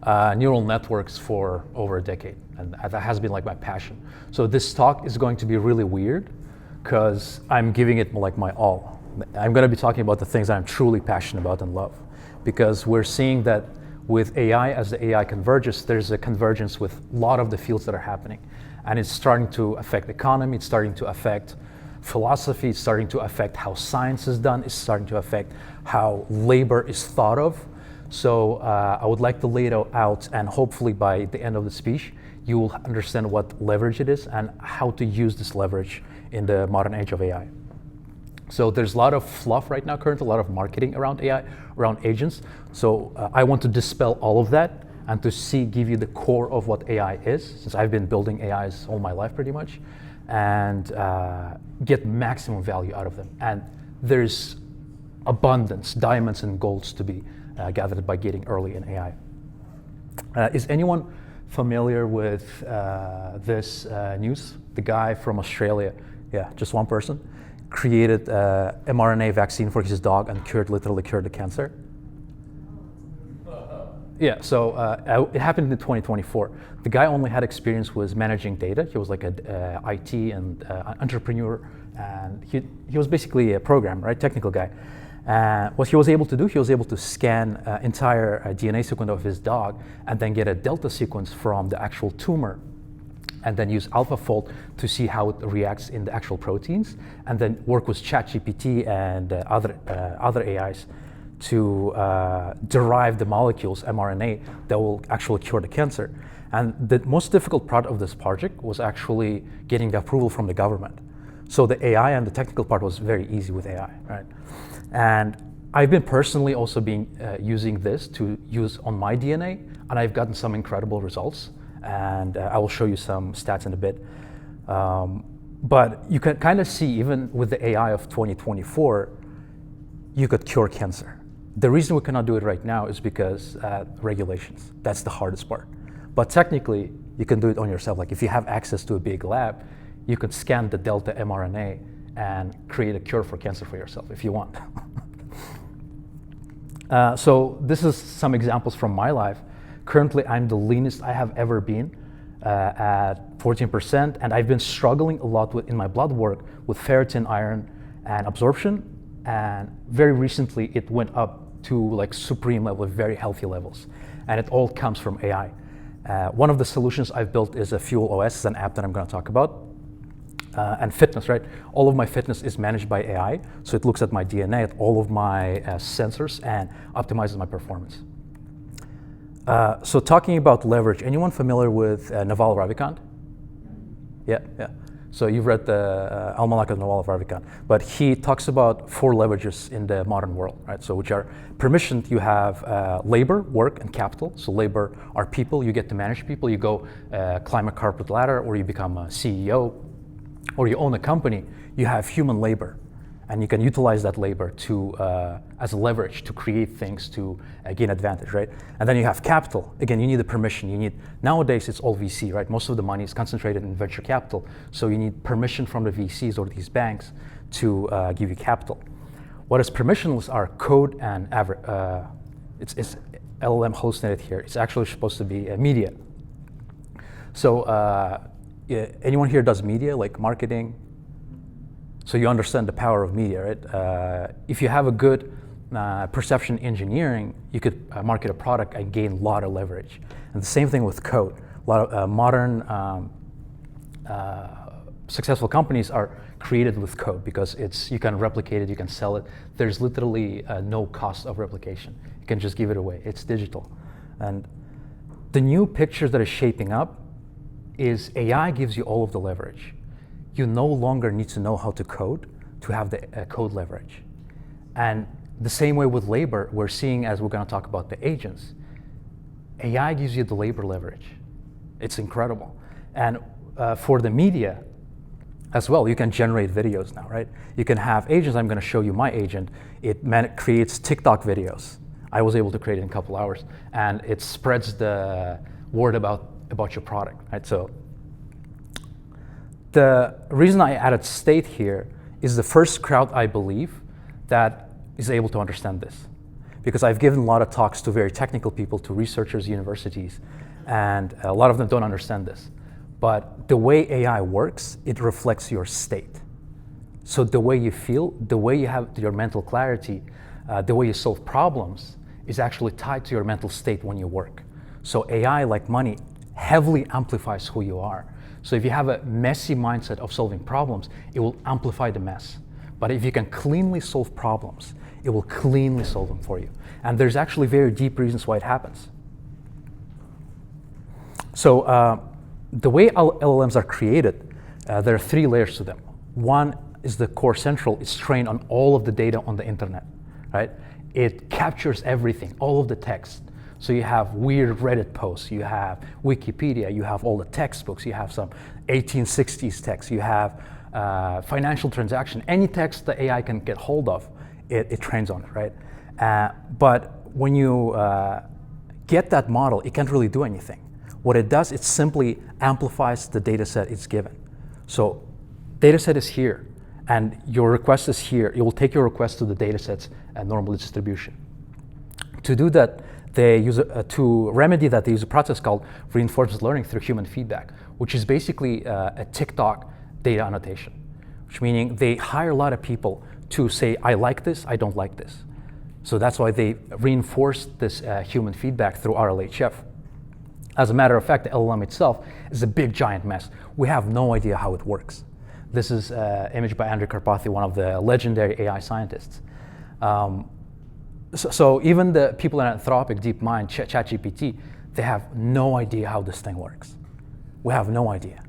neural networks for over a decade, and that has been like my passion. So this talk is going to be really weird because I'm giving it like my all. I'm going to be talking about the things that I'm truly passionate about and love, because we're seeing that with AI, as the AI converges, there's a convergence with a lot of the fields that are happening, and it's starting to affect the economy, it's starting to affect philosophy, it's starting to affect how science is done, it's starting to affect how labor is thought of. So I would like to lay it out, and hopefully by the end of the speech, you will understand what leverage it is and how to use this leverage in the modern age of AI. So there's a lot of fluff right now, currently, a lot of marketing around AI, around agents. So I want to dispel all of that and to give you the core of what AI is, since I've been building AIs all my life pretty much, and get maximum value out of them. And there's abundance, diamonds and golds to be gathered by getting early in AI. Is anyone familiar with this news? The guy from Australia, yeah, just one person, created mRNA vaccine for his dog and literally cured the cancer. Yeah, so it happened in 2024. The guy only had experience with managing data. He was like an IT and entrepreneur, and he was basically a programmer, right, technical guy. What he was able to do, he was able to scan entire DNA sequence of his dog and then get a delta sequence from the actual tumor, and then use AlphaFold to see how it reacts in the actual proteins, and then work with ChatGPT and other AIs to derive the molecules, mRNA, that will actually cure the cancer. And the most difficult part of this project was actually getting the approval from the government. So the AI and the technical part was very easy with AI, right? And I've been personally also using this to use on my DNA, and I've gotten some incredible results. And I will show you some stats in a bit. But you can kind of see, even with the AI of 2024, you could cure cancer. The reason we cannot do it right now is because regulations. That's the hardest part. But technically, you can do it on yourself. Like if you have access to a big lab, you could scan the delta mRNA and create a cure for cancer for yourself if you want. So this is some examples from my life. Currently, I'm the leanest I have ever been at 14%, and I've been struggling a lot in my blood work with ferritin, iron, and absorption. And very recently, it went up to like supreme level, very healthy levels. And it all comes from AI. One of the solutions I've built is a Fuel OS, is an app that I'm going to talk about. And fitness, right? All of my fitness is managed by AI. So it looks at my DNA, at all of my sensors, and optimizes my performance. So talking about leverage, anyone familiar with Naval Ravikant? Yeah. So you've read the Almanac of Naval Ravikant, but he talks about 4 leverages in the modern world, right? So which are permissioned. You have labor, work, and capital. So labor are people. You get to manage people. You go climb a corporate ladder, or you become a CEO, or you own a company. You have human labor, and you can utilize that labor to as a leverage to create things to gain advantage, right? And then you have capital. Again, you need the permission. Nowadays it's all VC, right? Most of the money is concentrated in venture capital, so you need permission from the VCs or these banks to give you capital. What is permissionless are code and it's LLM hosted here. It's actually supposed to be media. So anyone here does media, like marketing? So you understand the power of media, right? If you have a good perception engineering, you could market a product and gain a lot of leverage. And the same thing with code. A lot of modern successful companies are created with code because you can replicate it, you can sell it. There's literally no cost of replication. You can just give it away. It's digital. And the new picture that is shaping up is AI gives you all of the leverage. You no longer need to know how to code to have the code leverage. And the same way with labor, we're seeing, as we're going to talk about the agents, AI gives you the labor leverage. It's incredible. And for the media as well, you can generate videos now, right? You can have agents. I'm going to show you my agent. It creates TikTok videos. I was able to create it in a couple hours, and it spreads the word about your product, right? So the reason I added state here is the first crowd, I believe, that is able to understand this. because I've given a lot of talks to very technical people, to researchers, universities, and a lot of them don't understand this. But the way AI works, it reflects your state. So the way you feel, the way you have your mental clarity, the way you solve problems is actually tied to your mental state when you work. So AI, like money, heavily amplifies who you are. So if you have a messy mindset of solving problems, it will amplify the mess. But if you can cleanly solve problems, it will cleanly solve them for you. And there's actually very deep reasons why it happens. So the way LLMs are created, there are 3 layers to them. One is the core central. It's trained on all of the data on the internet, right? It captures everything, all of the text. So you have weird Reddit posts, you have Wikipedia, you have all the textbooks, you have some 1860s text, you have financial transaction, any text the AI can get hold of, it trains on it, right? But when you get that model, it can't really do anything. What it does, it simply amplifies the data set it's given. So data set is here, and your request is here. It will take your request to the data set's normal distribution. To do that, they use to remedy that, they use a process called reinforcement learning through human feedback, which is basically a TikTok data annotation, which meaning they hire a lot of people to say, I like this, I don't like this. So that's why they reinforce this human feedback through RLHF. As a matter of fact, the LLM itself is a big giant mess. We have no idea how it works. This is an image by Andrew Karpathy, one of the legendary AI scientists. So even the people in Anthropic, DeepMind, ChatGPT, they have no idea how this thing works. We have no idea.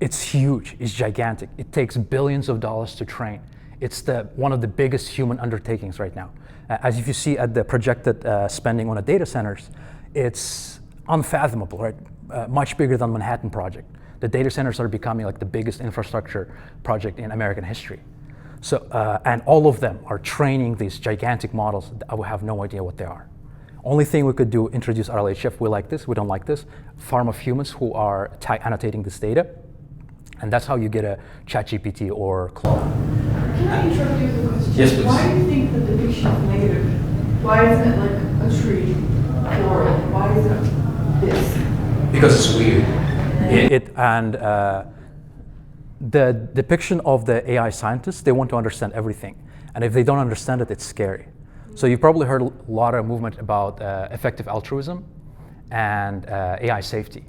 It's huge, it's gigantic. It takes billions of dollars to train. It's one of the biggest human undertakings right now. As if you see at the projected spending on the data centers, it's unfathomable, right? Much bigger than Manhattan Project. The data centers are becoming like the biggest infrastructure project in American history. So, and all of them are training these gigantic models. I have no idea what they are. Only thing we could do, introduce RLHF. We like this, we don't like this. Farm of humans who are annotating this data. And that's how you get a ChatGPT or Claude. Can I interrupt you with a question? Yes, please. Why do you think the depiction is negative? Why isn't it like a tree, floral? Why is it this? Because it's weird. The depiction of the AI scientists, they want to understand everything. And if they don't understand it, it's scary. So you've probably heard a lot of movement about effective altruism and AI safety.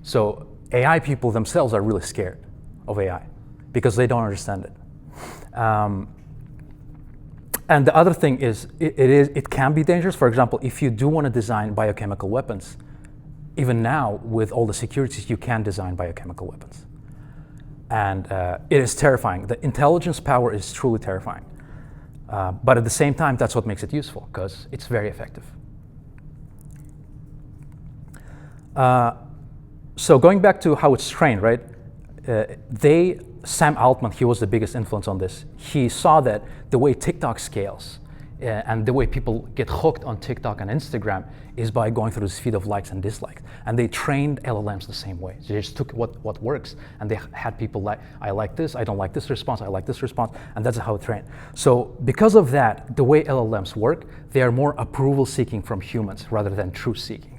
So AI people themselves are really scared of AI because they don't understand it. And the other thing is, it can be dangerous. For example, if you do want to design biochemical weapons, even now with all the securities, you can design biochemical weapons. And it is terrifying. The intelligence power is truly terrifying. But at the same time, that's what makes it useful, because it's very effective. So going back to how it's trained, right? Sam Altman, he was the biggest influence on this. He saw that the way TikTok scales and the way people get hooked on TikTok and Instagram is by going through this feed of likes and dislikes. And they trained LLMs the same way. They just took what works, and they had people like, I like this, I don't like this response, I like this response, and that's how it trained. So because of that, the way LLMs work, they are more approval seeking from humans rather than truth seeking.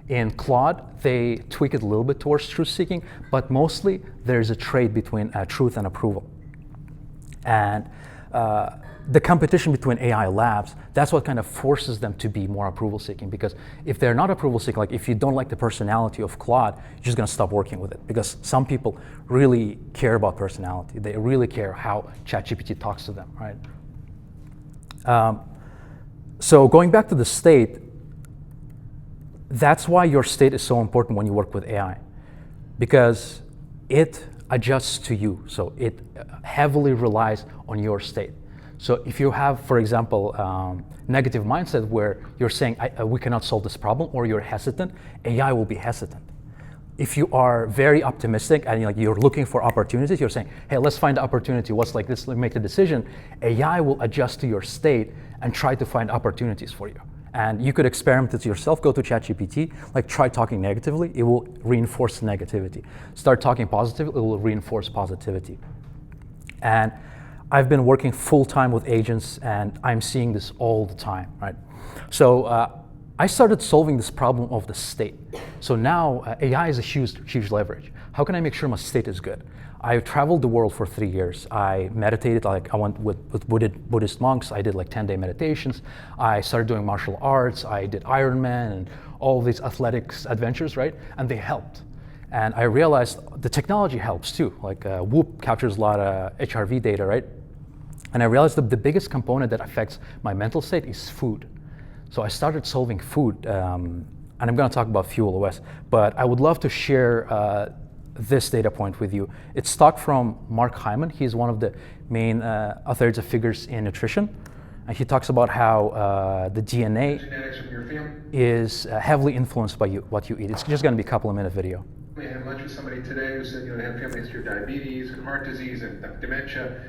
In Claude, they tweak it a little bit towards truth seeking, but mostly there's a trade between truth and approval. And the competition between AI labs, that's what kind of forces them to be more approval seeking, because if they're not approval seeking, like if you don't like the personality of Claude, you're just gonna stop working with it, because some people really care about personality. They really care how ChatGPT talks to them, right? So going back to the state, that's why your state is so important when you work with AI, because it adjusts to you. So it heavily relies on your state. So if you have, for example, negative mindset where you're saying, we cannot solve this problem, or you're hesitant, AI will be hesitant. If you are very optimistic and you're looking for opportunities, you're saying, hey, let's find the opportunity, what's like this, let's make the decision, AI will adjust to your state and try to find opportunities for you. And you could experiment it yourself, go to ChatGPT, like try talking negatively, it will reinforce negativity. Start talking positively, it will reinforce positivity. And I've been working full time with agents, and I'm seeing this all the time, right? So I started solving this problem of the state. So now AI is a huge leverage. How can I make sure my state is good? I traveled the world for 3 years. I meditated, like I went with Buddhist monks. I did like 10-day meditations. I started doing martial arts. I did Ironman and all these athletics adventures, right? And they helped. And I realized the technology helps too. Like Whoop captures a lot of HRV data, right? And I realized that the biggest component that affects my mental state is food. So I started solving food, and I'm going to talk about Fuel OS, but I would love to share this data point with you. It's stock from Mark Hyman. He's one of the main authoritative figures in nutrition. And he talks about how the DNA is heavily influenced by what you eat. It's just going to be a couple of minute video. I had lunch with somebody today who said, they have family history of diabetes and heart disease and dementia,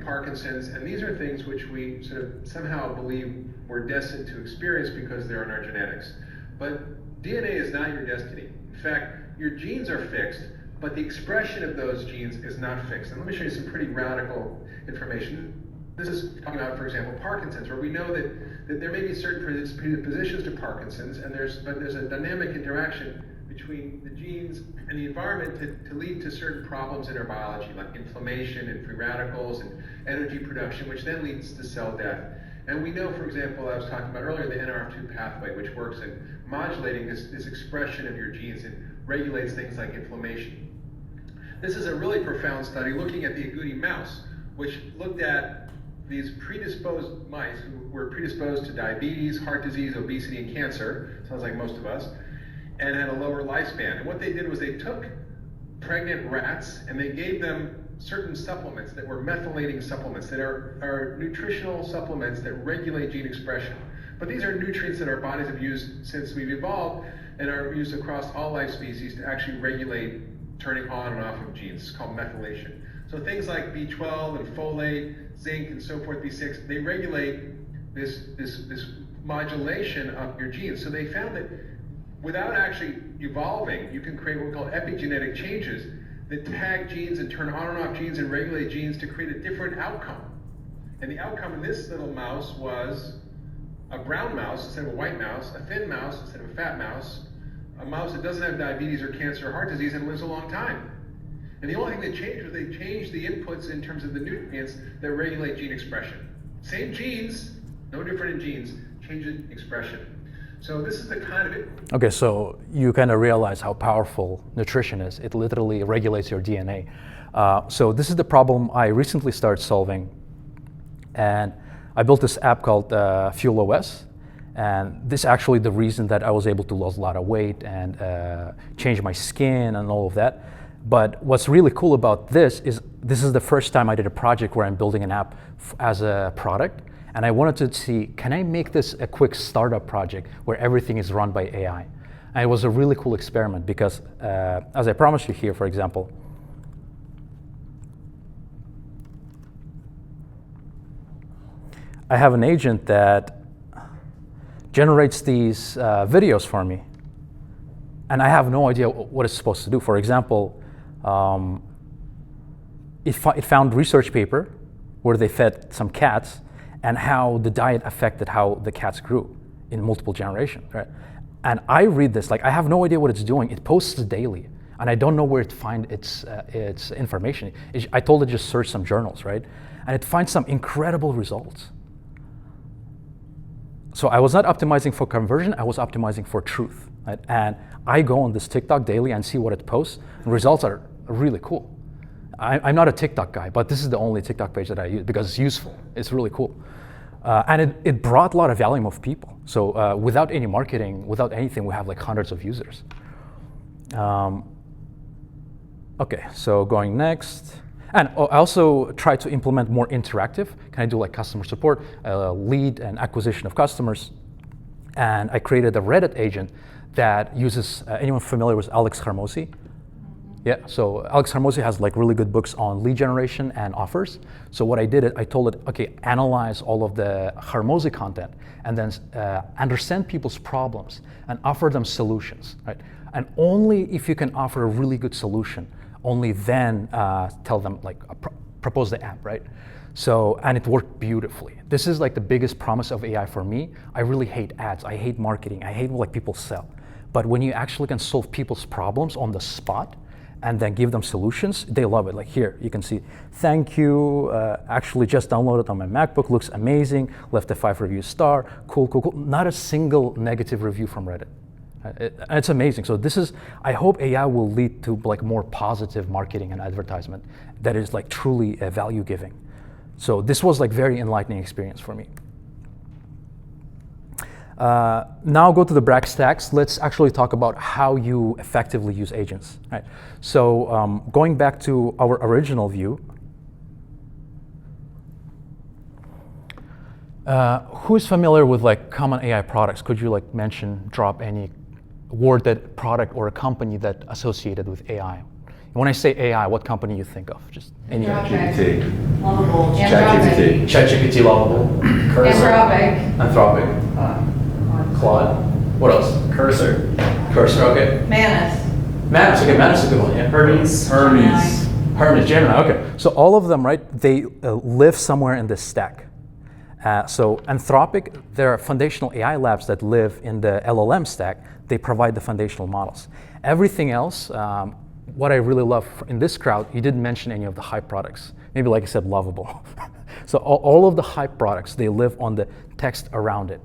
Parkinson's, and these are things which we sort of somehow believe we're destined to experience because they're in our genetics. But DNA is not your destiny. In fact, your genes are fixed, but the expression of those genes is not fixed. And let me show you some pretty radical information. This is talking about, for example, Parkinson's, where we know that there may be certain predispositions to Parkinson's, but there's a dynamic interaction between the genes and the environment to lead to certain problems in our biology, like inflammation and free radicals and energy production, which then leads to cell death. And we know, for example, I was talking about earlier, the NRF2 pathway, which works in modulating this expression of your genes and regulates things like inflammation. This is a really profound study looking at the agouti mouse, which looked at these predisposed mice who were predisposed to diabetes, heart disease, obesity, and cancer, sounds like most of us, and had a lower lifespan. And what they did was they took pregnant rats and they gave them certain supplements that were methylating supplements that are nutritional supplements that regulate gene expression. But these are nutrients that our bodies have used since we've evolved and are used across all life species to actually regulate turning on and off of genes. It's called methylation. So things like B12 and folate, zinc, and so forth, B6, they regulate this modulation of your genes. So they found that without actually evolving, you can create what we call epigenetic changes that tag genes and turn on and off genes and regulate genes to create a different outcome. And the outcome in this little mouse was a brown mouse instead of a white mouse, a thin mouse instead of a fat mouse, a mouse that doesn't have diabetes or cancer or heart disease and lives a long time. And the only thing that changed was they changed the inputs in terms of the nutrients that regulate gene expression. Same genes, no different in genes, change in expression. So this is the kind of it. Okay, so you kind of realize how powerful nutrition is. It literally regulates your DNA. So this is the problem I recently started solving. And I built this app called Fuel OS. And this is actually the reason that I was able to lose a lot of weight and change my skin and all of that. But what's really cool about this is the first time I did a project where I'm building an app as a product. And I wanted to see, can I make this a quick startup project where everything is run by AI? And it was a really cool experiment because, as I promised you here, for example, I have an agent that generates these videos for me. And I have no idea what it's supposed to do. For example, it found research paper where they fed some cats and how the diet affected how the cats grew in multiple generations, right? And I read this, like I have no idea what it's doing. It posts daily, and I don't know where to find its information. I told it just search some journals, right? And it finds some incredible results. So I was not optimizing for conversion, I was optimizing for truth, right? And I go on this TikTok daily and see what it posts. The results are really cool. I'm not a TikTok guy, but this is the only TikTok page that I use because it's useful. It's really cool. And it brought a lot of volume of people. So without any marketing, without anything, we have like hundreds of users. Okay, so going next. And I also try to implement more interactive. Can I do like customer support, lead and acquisition of customers? And I created a Reddit agent that uses, anyone familiar with Alex Hormozi? Yeah, so Alex Hormozi has like really good books on lead generation and offers. So what I did, I told it, okay, analyze all of the Hormozi content and then understand people's problems and offer them solutions, right? And only if you can offer a really good solution, only then tell them like, propose the app, right? So, and it worked beautifully. This is like the biggest promise of AI for me. I really hate ads. I hate marketing. I hate what people sell. But when you actually can solve people's problems on the spot and then give them solutions, they love it. Like here, you can see, thank you, actually just downloaded on my MacBook, looks amazing, left a 5 review star, cool, cool, cool. Not a single negative review from Reddit. It's amazing. So this is, I hope AI will lead to like more positive marketing and advertisement that is like truly value giving. So this was like very enlightening experience for me. Now go to the brass tacks. Let's actually talk about how you effectively use agents. Right. So going back to our original view, who is familiar with like common AI products? Could you like drop any word, that product or a company that associated with AI? When I say AI, what company you think of? Just any. GPT. Lovable. ChatGPT. ChatGPT, Lovable. Cursor. Anthropic. Claude. What else? Cursor. Okay. Manus. Okay, Manus is a good one, yeah. Hermes. Gemini, okay. So all of them, right, they live somewhere in this stack. So Anthropic, there are foundational AI labs that live in the LLM stack. They provide the foundational models. Everything else, what I really love in this crowd, you didn't mention any of the hype products. Maybe like I said, Lovable. So all of the hype products, they live on the text around it.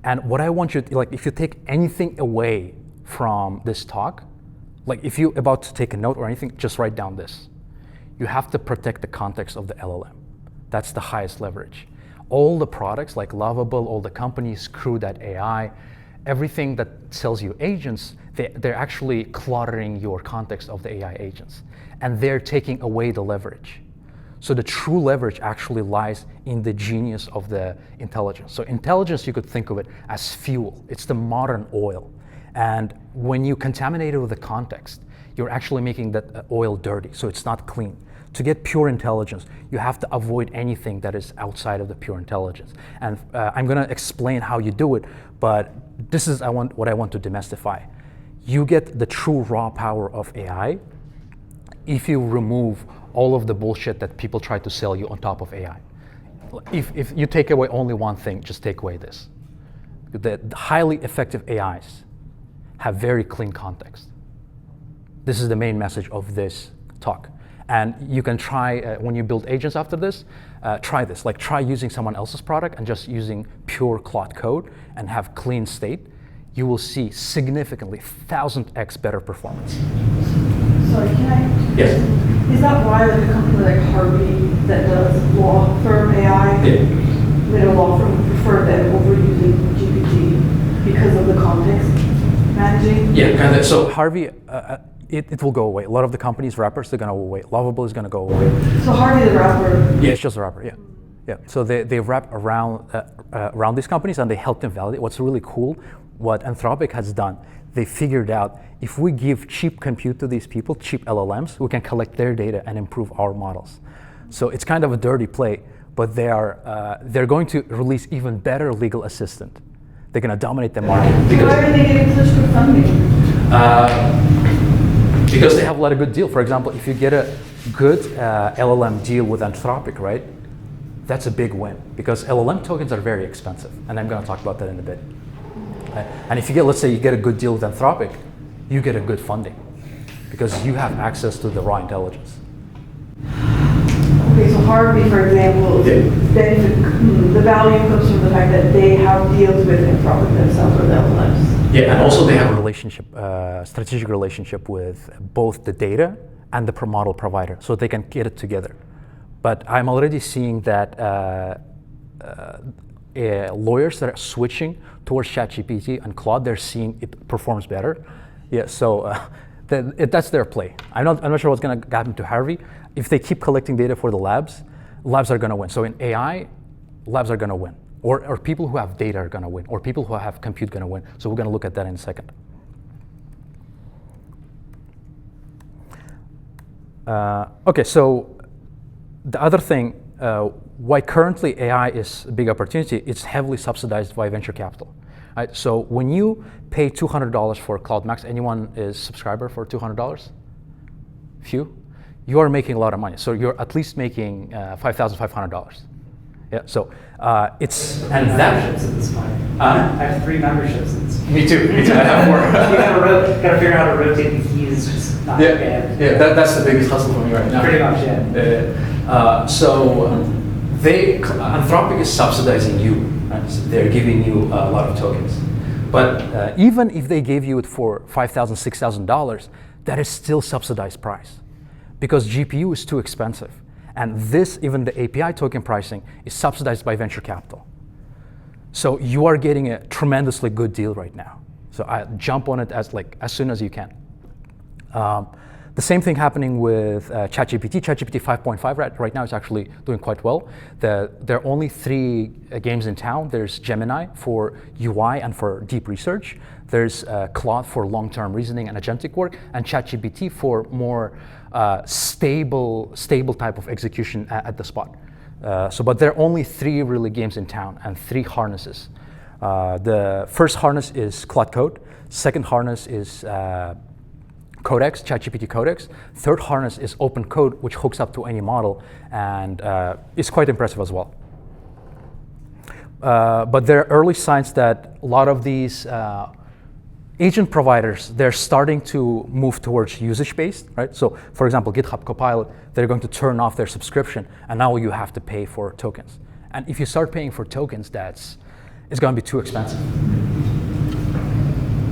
And what I want you to, like, if you take anything away from this talk, like if you're about to take a note or anything, just write down this. You have to protect the context of the LLM. That's the highest leverage. All the products like Lovable, all the companies, Crew.ai, everything that sells you agents, they're actually cluttering your context of the AI agents. And they're taking away the leverage. So the true leverage actually lies in the genius of the intelligence. So intelligence, you could think of it as fuel. It's the modern oil. And when you contaminate it with the context, you're actually making that oil dirty, so it's not clean. To get pure intelligence, you have to avoid anything that is outside of the pure intelligence. And I'm gonna explain how you do it, but this is what I want to demystify. You get the true raw power of AI if you remove all of the bullshit that people try to sell you on top of AI. If you take away only one thing, just take away this. The highly effective AIs have very clean context. This is the main message of this talk. And you can try, when you build agents after this, try this. Like try using someone else's product and just using pure Claude code and have clean state. You will see significantly 1000x better performance. Sorry, can I? Yes. Is that why like a company like Harvey that does law firm AI, that a law firm would prefer them over using GPT because of the context managing? Yeah, kind of. So Harvey, it will go away. A lot of the companies, wrappers, they're going to go away. Lovable is going to go away. So Harvey the wrapper? Yeah, it's just a wrapper, yeah. Yeah, so they wrap around these companies and they help them validate. What's really cool, what Anthropic has done, they figured out if we give cheap compute to these people, cheap LLMs, we can collect their data and improve our models. So it's kind of a dirty play, but they're going to release even better legal assistant. They're going to dominate the market. So why are they getting such good funding? Because they have a lot of good deal. For example, if you get a good LLM deal with Anthropic, right? That's a big win because LLM tokens are very expensive, and I'm going to talk about that in a bit. And if you get, let's say you get a good deal with Anthropic, you get a good funding because you have access to the raw intelligence. Okay, so Harvey, for example, the value comes from the fact that they have deals with Anthropic themselves or the LLMs. Yeah, and also they have a relationship, strategic relationship with both the data and the model provider, so they can get it together. But I'm already seeing that lawyers that are switching towards ChatGPT and Claude, they're seeing it performs better. Yeah, so that's their play. I'm not sure what's going to happen to Harvey. If they keep collecting data for the labs are going to win. So in AI, labs are going to win. Or people who have data are going to win. Or people who have compute going to win. So we're going to look at that in a second. Okay, so the other thing, why currently AI is a big opportunity, it's heavily subsidized by venture capital. Right? So when you pay $200 for Cloud Max, anyone is subscriber for $200? Few? you are making a lot of money. So you're at least making $5,500. Yeah, so it's and memberships at this point. I have 3 memberships at this point. Me too. I have more. You gotta figure out how to rotate the keys. Just not bad. That's the biggest hustle for me right now. Pretty much, yeah. Anthropic is subsidizing you. Right? So they're giving you a lot of tokens. But even if they gave you it for $5,000, $6,000, that is still subsidized price because GPU is too expensive. And this, even the API token pricing, is subsidized by venture capital. So you are getting a tremendously good deal right now. So I jump on it as soon as you can. The same thing happening with ChatGPT. ChatGPT 5.5 right now is actually doing quite well. There are only 3 games in town. There's Gemini for UI and for deep research. There's Claude for long-term reasoning and agentic work, and ChatGPT for more stable type of execution at the spot. But there are only 3 really games in town and 3 harnesses. The first harness is Claude Code. Second harness is Codex, ChatGPT Codex. Third harness is Open Code, which hooks up to any model and is quite impressive as well. But there are early signs that a lot of these agent providers, they're starting to move towards usage-based, right? So for example, GitHub Copilot, they're going to turn off their subscription and now you have to pay for tokens. And if you start paying for tokens, it's going to be too expensive.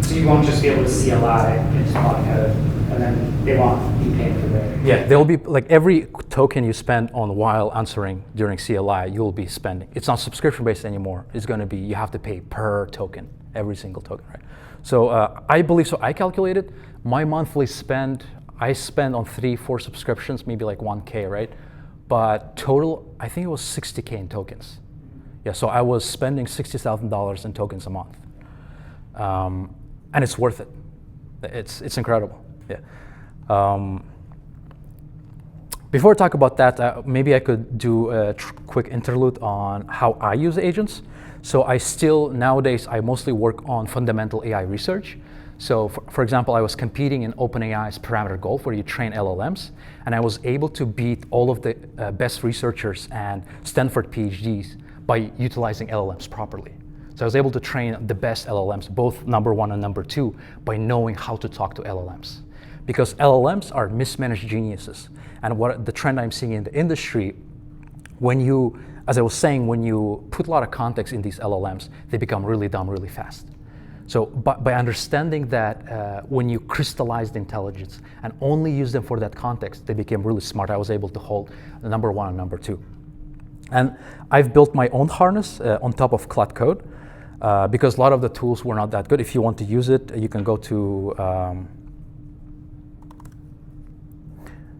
So you won't just be able to CLI into Claude Code, and then they won't be paying for their... Yeah, there'll be every token you spend on while answering during CLI, you'll be spending. It's not subscription-based anymore. It's going to be, you have to pay per token, every single token, right? So I believe, so I calculated my monthly spend, I spend on 3-4 subscriptions, maybe like 1K, right? But total, I think it was 60K in tokens. Yeah, so I was spending $60,000 in tokens a month. And it's worth it. It's incredible. Yeah. Before I talk about that, maybe I could do a quick interlude on how I use agents. So nowadays, I mostly work on fundamental AI research. So for example, I was competing in OpenAI's parameter golf where you train LLMs, and I was able to beat all of the best researchers and Stanford PhDs by utilizing LLMs properly. So I was able to train the best LLMs, both number 1 and number 2, by knowing how to talk to LLMs. Because LLMs are mismanaged geniuses. And what the trend I'm seeing in the industry, as I was saying, when you put a lot of context in these LLMs, they become really dumb really fast. So by understanding that when you crystallize the intelligence and only use them for that context, they became really smart. I was able to hold the number 1 and number 2. And I've built my own harness on top of Claude Code. Because a lot of the tools were not that good. If you want to use it, you can go to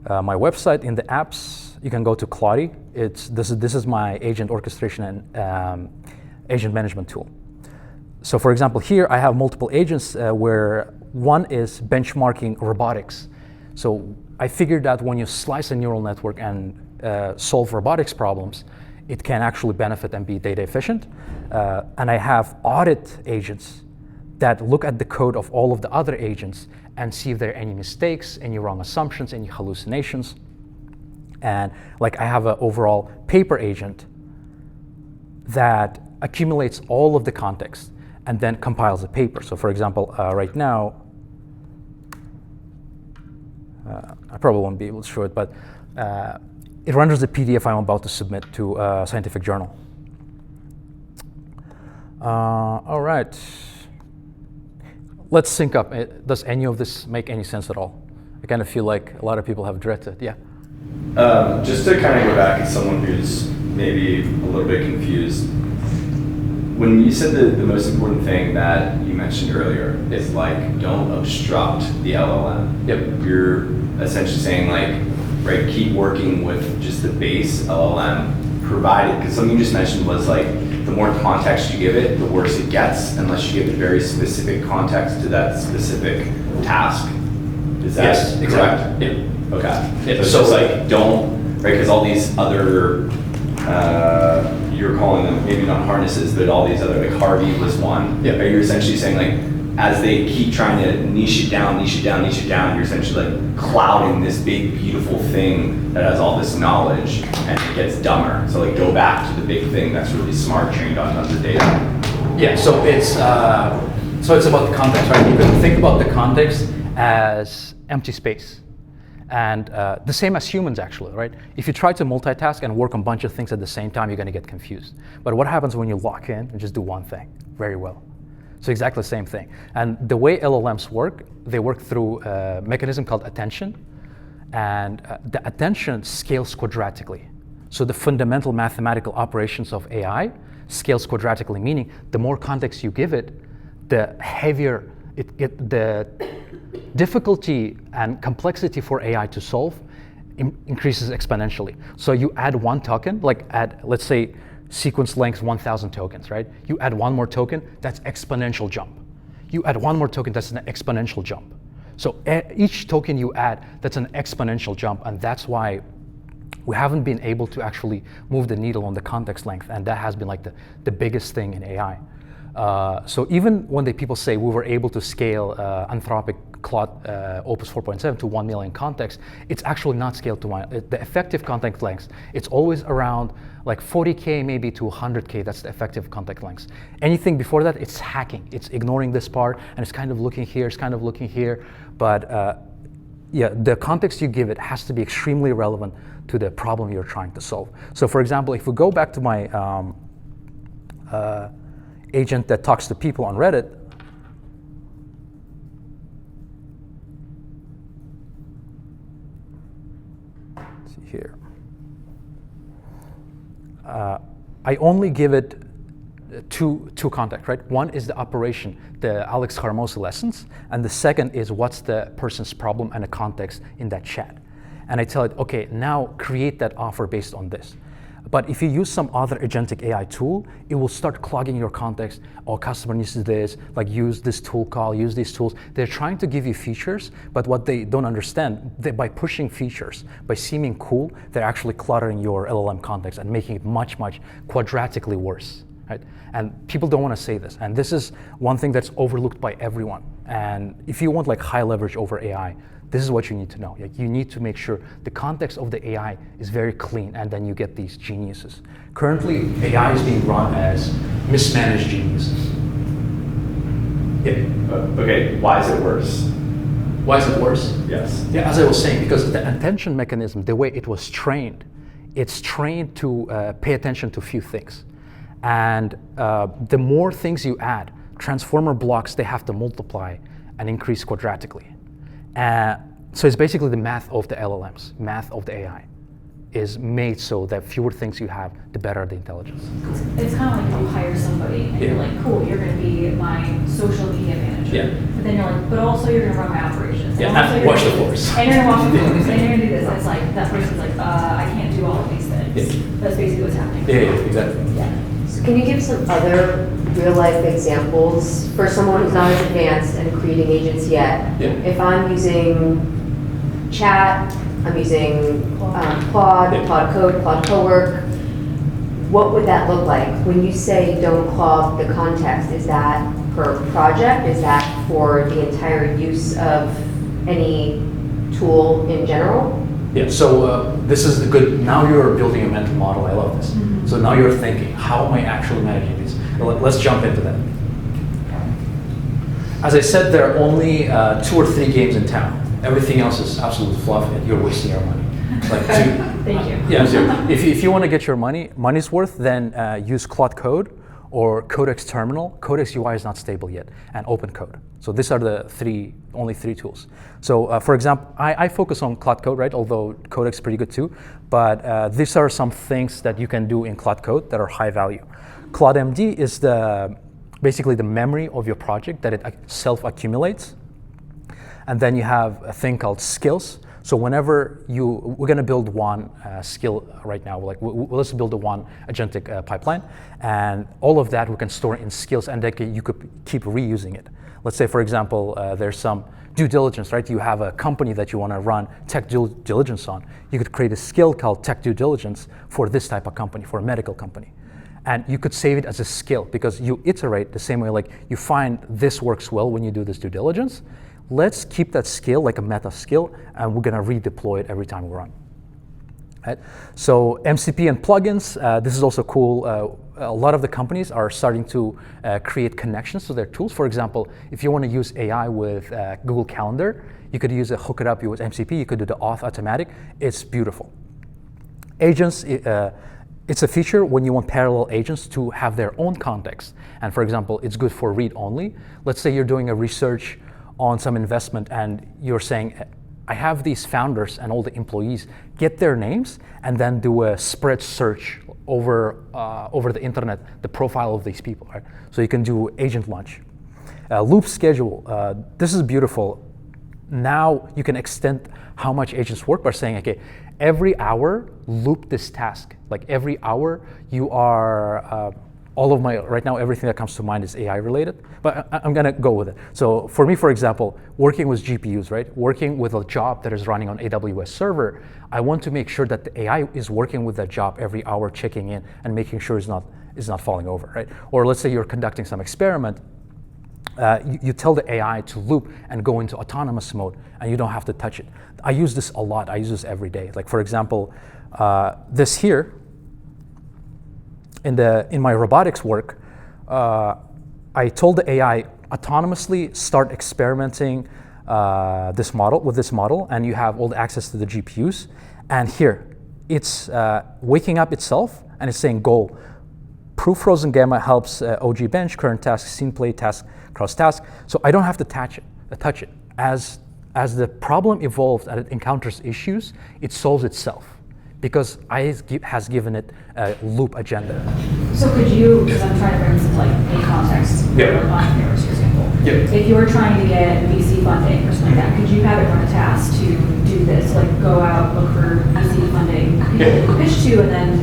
my website. In the apps, you can go to Claude. This is my agent orchestration and agent management tool. So for example, here I have multiple agents where one is benchmarking robotics. So I figured that when you slice a neural network and solve robotics problems, it can actually benefit and be data efficient. And I have audit agents that look at the code of all of the other agents and see if there are any mistakes, any wrong assumptions, any hallucinations. And I have an overall paper agent that accumulates all of the context and then compiles a paper. So for example, right now, I probably won't be able to show it, but it renders the PDF I'm about to submit to a scientific journal. All right. Let's sync up. Does any of this make any sense at all? I kind of feel like a lot of people have dreaded. Yeah. Just to kind of go back as someone who's maybe a little bit confused, when you said the most important thing that you mentioned earlier is don't obstruct the LLM. Yep. You're essentially saying right, keep working with just the base LLM provided, because something you just mentioned was the more context you give it, the worse it gets, unless you give it very specific context to that specific task. Is that yes, correct? Exactly. Yeah. Okay. Yeah. So it's just don't, right, because all these other, you're calling them maybe not harnesses, but all these other, Harvey was one. Yeah. Are you essentially saying as they keep trying to niche it down, you're essentially like clouding this big, beautiful thing that has all this knowledge, and it gets dumber. So like go back to the big thing that's really smart, trained on tons of data. Yeah, so it's about the context, right? You can think about the context as empty space. And the same as humans, actually, right? If you try to multitask and work on a bunch of things at the same time, you're going to get confused. But what happens when you lock in and just do one thing very well? So exactly the same thing. And the way LLMs work, they work through a mechanism called attention. And the attention scales quadratically. So the fundamental mathematical operations of AI scales quadratically, meaning the more context you give it, the heavier the difficulty and complexity for AI to solve increases exponentially. So you add one token, like add, let's say, sequence length 1,000 tokens, right? You add one more token, that's exponential jump. You add one more token, that's an exponential jump. So each token you add, that's an exponential jump, and that's why we haven't been able to actually move the needle on the context length, and that has been like the biggest thing in AI. So even when people say we were able to scale Anthropic Claude Opus 4.7 to 1 million contexts, it's actually not scaled to the effective context length. It's always around like 40K maybe to 100K, that's the effective context length. Anything before that, it's hacking. It's ignoring this part, and it's kind of looking here, it's kind of looking here. But yeah, the context you give it has to be extremely relevant to the problem you're trying to solve. So for example, if we go back to my agent that talks to people on Reddit, let's see here. I only give it two context, right? One is the operation, the Alex Hermosi lessons, and the second is what's the person's problem and a context in that chat. And I tell it, okay, now create that offer based on this. But if you use some other agentic AI tool, it will start clogging your context. Oh, customer needs this, like use this tool call, use these tools. They're trying to give you features, but what they don't understand, by pushing features, by seeming cool, they're actually cluttering your LLM context and making it much, much quadratically worse, right? And people don't want to say this. And this is one thing that's overlooked by everyone. And if you want like high leverage over AI, this is what you need to know. Like, you need to make sure the context of the AI is very clean, and then you get these geniuses. Currently, AI is being run as mismanaged geniuses. Yeah. Okay, why is it worse? Why is it worse? Yes. Yeah, as I was saying, because the attention mechanism, the way it was trained, it's trained to pay attention to few things. And the more things you add, transformer blocks, they have to multiply and increase quadratically. So it's basically the math of the LLMs, math of the AI is made so that fewer things you have, the better the intelligence. It's kind of like you hire somebody and you're like, cool, you're going to be my social media manager. Yeah. But then you're like, but also you're going to run my operations. Yeah, and wash the floors. And you're going to wash the floors. And you're going to do this. And it's like, that person's like, I can't do all of these things. Yeah. That's basically what's happening. Yeah, exactly. Yeah. So can you give some other real-life examples for someone who's not as advanced and creating agents yet? Yeah. If I'm using chat, I'm using Claude, Yeah. Claude Code, Claude Cowork, what would that look like? When you say don't clog the context, is that per project? Is that for the entire use of any tool in general? Yeah, so this is the good, now you're building a mental model, I love this. Mm-hmm. So now you're thinking, how am I actually managing these? Let's jump into that. As I said, there are only 2 or 3 games in town. Everything else is absolute fluff, and you're wasting your money. Like Thank you. Yeah, so if you want to get your money's worth, then use Claude Code or Codex Terminal. Codex UI is not stable yet, and Open Code. So these are the only three tools. So for example, I focus on Claude Code, right? Although Codex is pretty good too. But these are some things that you can do in Claude Code that are high value. Claude MD is basically the memory of your project that it self-accumulates. And then you have a thing called skills. So whenever we're going to build one skill right now, let's build one agentic pipeline, and all of that we can store in skills, and then you could keep reusing it. Let's say, for example, there's some due diligence, right? You have a company that you want to run tech due diligence on. You could create a skill called tech due diligence for this type of company, for a medical company. And you could save it as a skill because you iterate the same way, like you find this works well when you do this due diligence. Let's keep that skill like a meta skill, and we're gonna redeploy it every time we run. Right? So MCP and plugins, this is also cool. A lot of the companies are starting to create connections to their tools. For example, if you want to use AI with Google Calendar, you could use hook it up with MCP, you could do the auth automatic. It's beautiful. Agents, it's a feature when you want parallel agents to have their own context. And for example, it's good for read only. Let's say you're doing a research on some investment and you're saying, I have these founders and all the employees, get their names and then do a spread search over the internet, the profile of these people. Right? So you can do agent launch. Loop schedule, this is beautiful. Now you can extend how much agents work by saying, okay, every hour loop this task. Like every hour you are, right now everything that comes to mind is AI related, but I'm gonna go with it. So for me, for example, working with GPUs, right? Working with a job that is running on AWS server, I want to make sure that the AI is working with that job every hour, checking in and making sure it's not falling over, right? Or let's say you're conducting some experiment, you tell the AI to loop and go into autonomous mode and you don't have to touch it. I use this a lot, I use this every day. Like for example, this here, in my robotics work, I told the AI autonomously start experimenting with this model, and you have all the access to the GPUs. And here, it's waking up itself, and it's saying goal. Proof frozen gamma helps OG bench, current task, scene play, task, cross task. So I don't have to touch it. As the problem evolved and it encounters issues, it solves itself, because I has given it a loop agenda. So could you, because I'm trying to bring some like a context for entrepreneurs, for example. Yeah. If you were trying to get VC funding or something like that, could you have it run a task to do this? Like go out, look for VC funding, people to pitch to, and then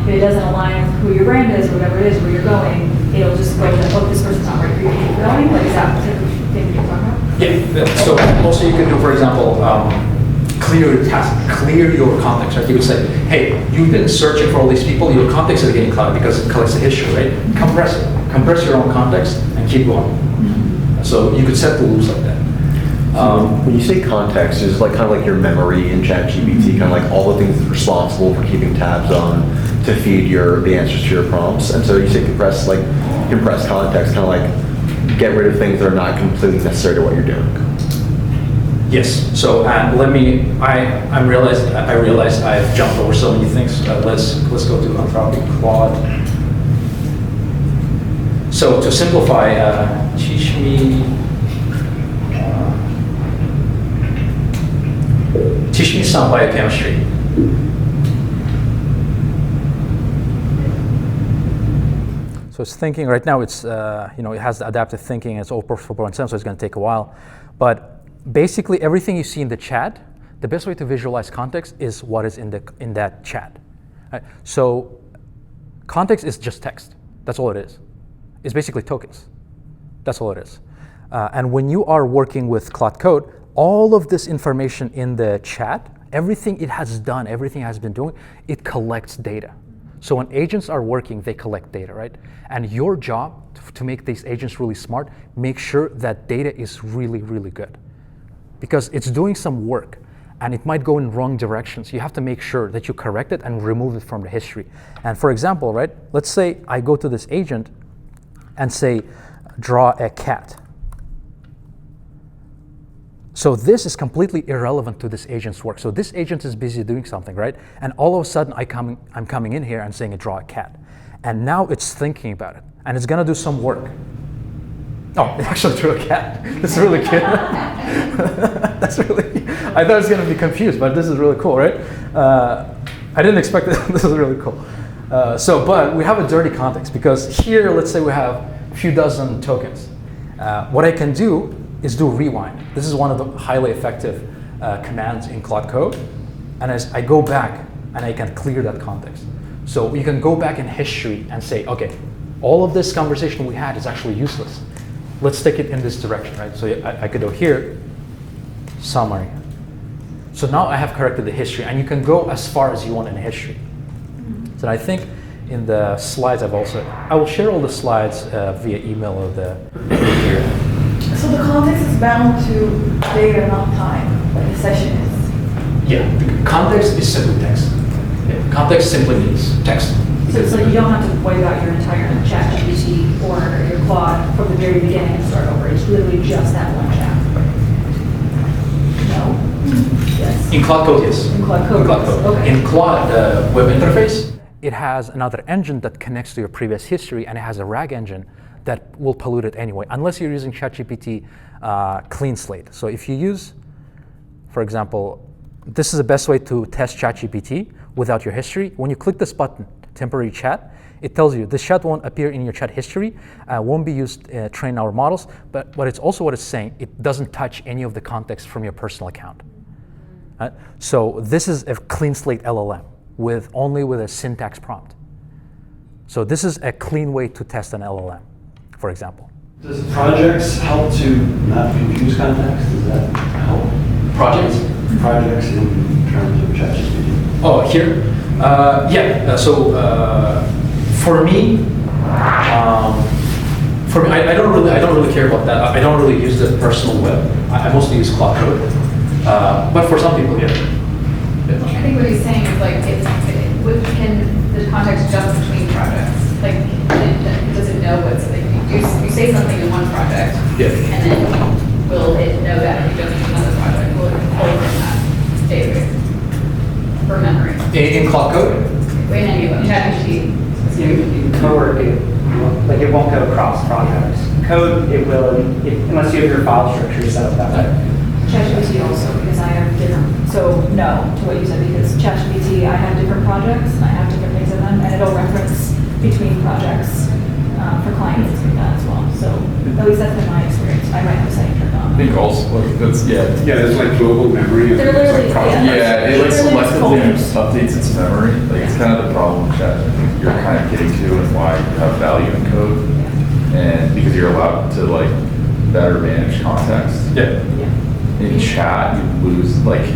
if it doesn't align with who your brand is or whatever it is, where you're going, it'll just go to, oh, this person's not right for you to keep going. Like is that the type of thing you're talking about? Yeah. So also you can do, for example, clear your task, clear your context, right? You would say, hey, you've been searching for all these people, your context is getting cluttered because it collects the history, right? Compress it. Compress your own context and keep going. Mm-hmm. So you could set the loops like that. When you say context, is it like kind of like your memory in ChatGPT, kind of like all the things that's responsible for keeping tabs on to feed the answers to your prompts? And so you say compress context, kind of like get rid of things that are not completely necessary to what you're doing. Yes. So I realized I've jumped over so many things. Let's go to Anthropic Claude. So to simplify, teach me some biochemistry. So it's thinking right now. It's it has the adaptive thinking. It's all 4.7, so it's going to take a while, but basically everything you see in the chat, the best way to visualize context is what is in that chat. Right? So context is just text. That's all it is. It's basically tokens. That's all it is. And when you are working with Claude Code, all of this information in the chat, everything it has done, everything it has been doing, it collects data. So when agents are working, they collect data, right? And your job to make these agents really smart, make sure that data is really, really good. Because it's doing some work and it might go in wrong directions. You have to make sure that you correct it and remove it from the history. And for example, right, let's say I go to this agent and say, draw a cat. So this is completely irrelevant to this agent's work. So this agent is busy doing something, right? And all of a sudden I'm coming in here and saying, draw a cat. And now it's thinking about it and it's gonna do some work. Oh, it actually drew a cat. This is really cute. That's really, I thought I was going to be confused, but this is really cool, right? I didn't expect it. This is really cool. But we have a dirty context because here, let's say we have a few dozen tokens. What I can do is do rewind. This is one of the highly effective commands in Claude Code. And as I go back and I can clear that context. So you can go back in history and say, okay, all of this conversation we had is actually useless. Let's take it in this direction, right? So I could go here, summary. So now I have corrected the history, and you can go as far as you want in history. So I think In the slides, I will share all the slides via email or here. So the context is bound to data, not time, like the session is. Yeah, the context is simply text. Yeah, context simply means text. So it's like you don't have to wipe out your entire ChatGPT or your Claude from the very beginning and start over. It's literally just that one chat. No? Yes. In Claude Code, yes. In Claude Code. In Claude Code. Okay. In Claude, the web interface, it has another engine that connects to your previous history, and it has a RAG engine that will pollute it anyway, unless you're using ChatGPT clean slate. So if you use, for example, this is the best way to test ChatGPT without your history. When you click this button, temporary chat, it tells you this chat won't appear in your chat history, won't be used to train our models, but it's also what it's saying, it doesn't touch any of the context from your personal account. So this is a clean slate LLM only with a syntax prompt. So this is a clean way to test an LLM, for example. Does projects help to not confuse context? Does that help? Projects? Projects in terms of ChatGPT. Oh, here? Yeah, so for me, I don't really care about that. I don't really use the personal web. I mostly use Claude Code. But for some people, yeah. I think what he's saying is like, can the context jump between projects? Like, does it know what's, like, you say something in one project, Yeah. and then will it know that if you jump to another project? Will it pull from that database for memory? In Claude Code? In any of them, ChatGPT. In code, it won't go across projects. Code, it will, unless you have your file structure set up that way. ChatGPT also, because I have different, so no to what you said, because ChatGPT, I have different projects, and I have different things in them, and it'll reference between projects for clients and things like that as well. So at least that's been my experience. I might have a setting turned on. I think also, like, that's, yeah. Yeah, there's like global memory. And They're literally, Yeah, it like literally selectively phones. updates its memory. Like, it's kind of the problem with chat. I think you're kind of getting to and why you have value in code. And because you're allowed to like better manage context. Yeah. In chat, you lose like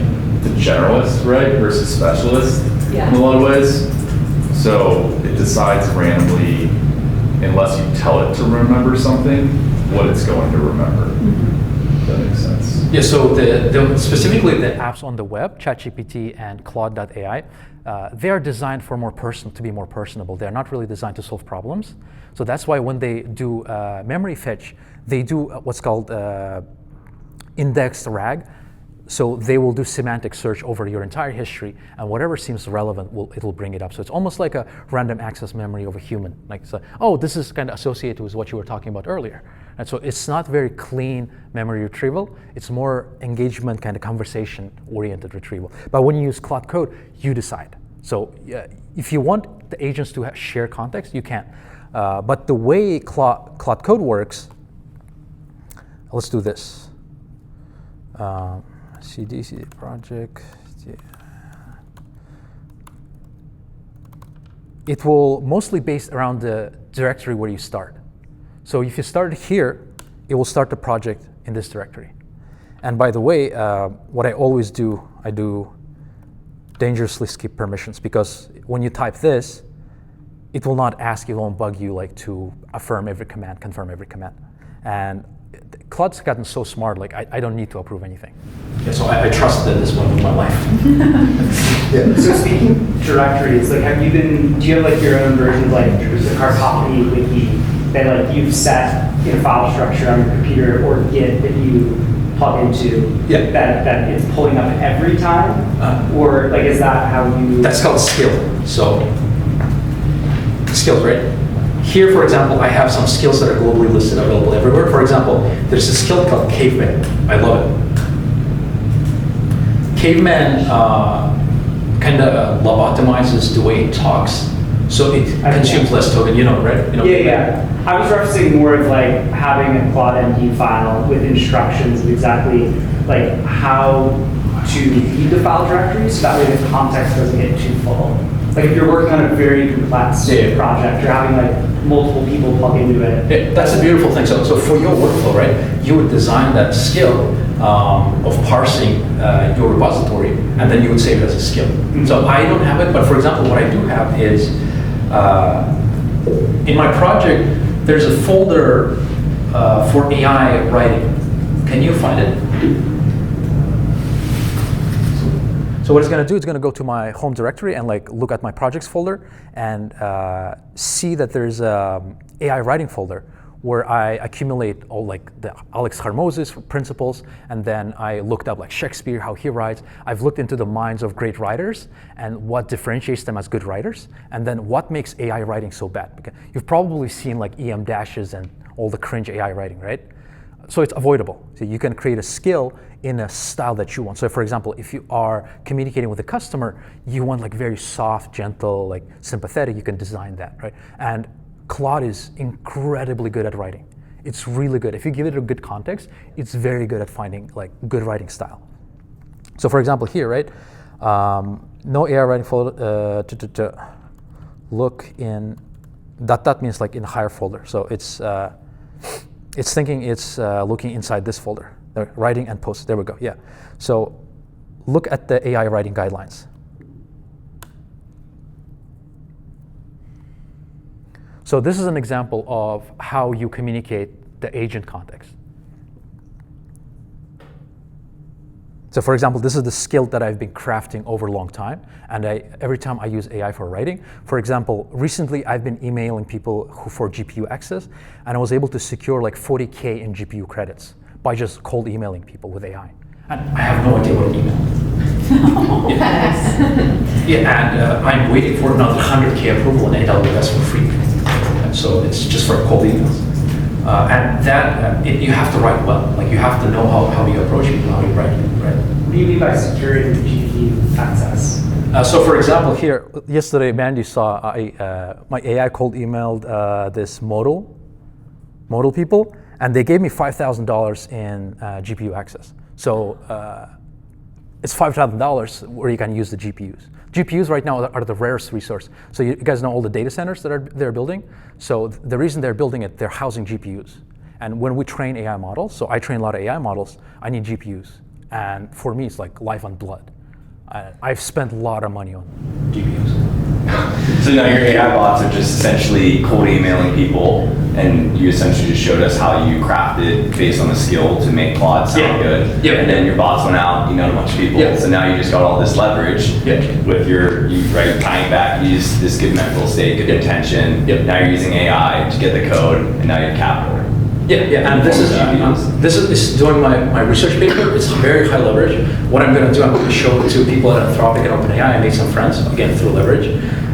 the generalist, right, versus specialist in a lot of ways. So it decides randomly, unless you tell it to remember something, what it's going to remember. If that makes sense. Yeah, so specifically the apps on the web, ChatGPT and Claude.ai, they are designed for to be more personable. They're not really designed to solve problems. So that's why when they do memory fetch, they do what's called indexed RAG. So they will do semantic search over your entire history, and whatever seems relevant, it'll bring it up. So it's almost like a random access memory of a human. Like, so, oh, this is kind of associated with what you were talking about earlier. And so it's not very clean memory retrieval. It's more engagement, kind of conversation-oriented retrieval. But when you use Claude Code, you decide. So if you want the agents to share context, you can. But the way Claude Code works, let's do this. CD project. It will mostly based around the directory where you start. So if you started here, it will start the project in this directory. And by the way, what I always do, I do dangerously skip permissions, because when you type this, it will not ask, it won't bug you like to affirm every command, confirm every command. And Claude's gotten so smart, like I don't need to approve anything. Yeah, so I trust this one with my life. So speaking directories, like do you have like your own version of like the Cartopy wiki that like you've set in a file structure on your computer or Git that you plug into that it's pulling up every time? Or like is that how you... That's called skill. So skills, right? Here, for example, I have some skills that are globally listed, available everywhere. For example, there's a skill called Caveman. I love it. Caveman kind of lobotomizes the way it talks, so it consumes less token. You know, right? You know, Yeah. I was referencing more of like having a Claude MD file with instructions of exactly like how to feed the file directory, so that way the context doesn't get too full. Like if you're working on a very complex project, you're having like multiple people plug into it. Yeah, that's a beautiful thing. So for your workflow, right, you would design that skill of parsing your repository, and then you would save it as a skill. So I don't have it, but for example, what I do have is In my project, there's a folder for AI writing. Can you find it? So what it's going to do, it's going to go to my home directory and like look at my projects folder and see that there's a AI writing folder where I accumulate all like the Alex Hormozis principles, and then I looked up like Shakespeare, how he writes. I've looked into the minds of great writers and what differentiates them as good writers, and then what makes AI writing so bad. Because you've probably seen like EM dashes and all the cringe AI writing, right? So it's avoidable. So you can create a skill in a style that you want. So for example, if you are communicating with a customer, you want like very soft, gentle, like sympathetic, you can design that, right? And Claude is incredibly good at writing. It's really good. If you give it a good context, it's very good at finding like good writing style. So for example here, right? No AI writing folder, look in, that means like in a higher folder. So it's thinking it's looking inside this folder, writing and post. There we go. Yeah. So look at the AI writing guidelines. So this is an example of how you communicate the agent context. So for example, this is the skill that I've been crafting over a long time, and every time I use AI for writing. For example, recently I've been emailing people for GPU access, and I was able to secure like 40K in GPU credits by just cold emailing people with AI. And I have no idea what an email is. Yeah, and I'm waiting for another 100K approval in AWS for free. And so it's just for cold emails. And that, you have to write well. Like you have to know how you approach people, how you write, right? What do you mean by securing the GPU access? So for example, here, yesterday, Mandy saw my AI cold emailed this modal people, and they gave me $5,000 in GPU access. So it's $5,000 where you can use the GPUs. GPUs right now are the rarest resource. So you guys know all the data centers that they're building. So the reason they're building it, they're housing GPUs. And when we train AI models, so I train a lot of AI models, I need GPUs. And for me, it's like life on blood. I've spent a lot of money on GPUs. So now your AI bots are just essentially cold emailing people, and you essentially just showed us how you crafted based on the skill to make Claude sound good. Yeah. And then your bots went out, emailed a bunch of people. Yeah. So now you just got all this leverage with tying back, you use this good mental state, good intention. Now you're using AI to get the code, and now you have capital. Yeah, and this is doing my research paper. It's very high leverage. What I'm going to do, I'm going to show it to people at Anthropic and OpenAI. I made some friends, again, through leverage,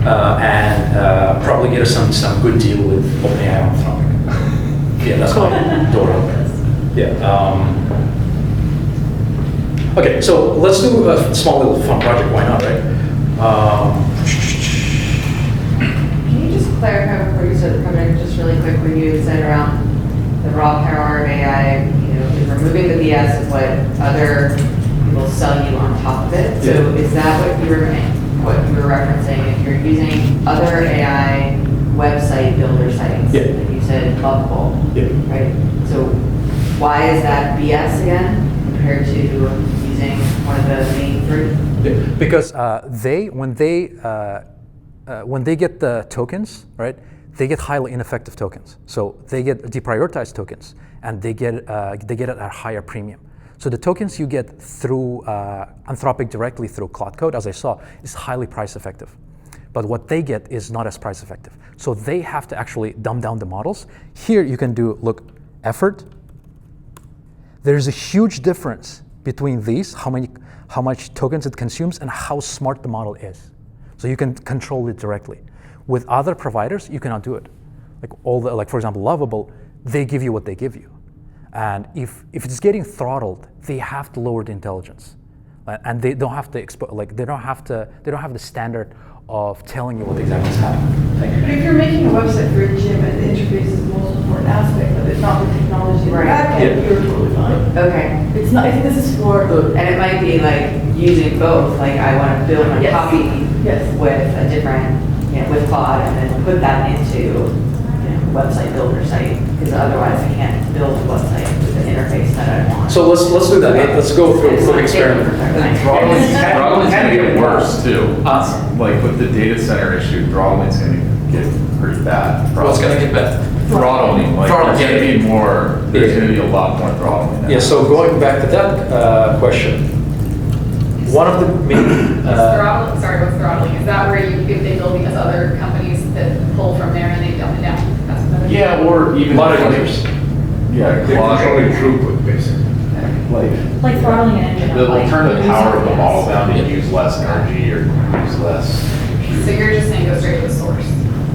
and probably get us some good deal with OpenAI and Anthropic. Yeah, that's my door opener. Yeah. Okay, so let's do a small little fun project. Why not, right? Can you just clarify before you start the project, just really quick, when you said around the raw power of AI, removing the BS is what other people sell you on top of it. So is that what you were referencing? If you're using other AI website builder sites, like you said, Lovable, right? So why is that BS again compared to using one of the main three? Because when they get the tokens, right? They get highly ineffective tokens. So they get deprioritized tokens, and they get it at a higher premium. So the tokens you get through Anthropic directly through Claude Code, as I saw, is highly price effective. But what they get is not as price effective. So they have to actually dumb down the models. Here you can do, look, effort. There's a huge difference between these, how much tokens it consumes, and how smart the model is. So you can control it directly. With other providers, you cannot do it. Like for example, Lovable, they give you what they give you. And if it's getting throttled, they have to lower the intelligence. And they don't have to they don't have the standard of telling you what exactly is happening. But if you're making a website for a gym and the interface is the most important aspect of it, not the technology in the back end, you're totally fine. Okay. It's not, I think this is for And it might be like using both, like I want to build my copy with a different, with Claude, and then put that into website builder site, because otherwise I can't build a website with an interface that I want. So let's do that. Let's go through a quick experiment. Throttling is going to get worse too. Like with the data center issue, throttling is going to get pretty bad. What's gonna get bad? Throttling, like Throttling, there's yeah. gonna be more, there's gonna be a lot more throttling now. Yeah, so going back to that question, one of the main, Is throttling, sorry, what's throttling? Is that where you, if they build these other companies that pull from there and they dump it down? That's what that is? Yeah, or even. a lot of users. Yeah, They're controlling clogging, throughput, basically. Like throttling an engine. they'll like turn the using power of the gas. model down to use less energy or use less. So you're just saying go straight to the source,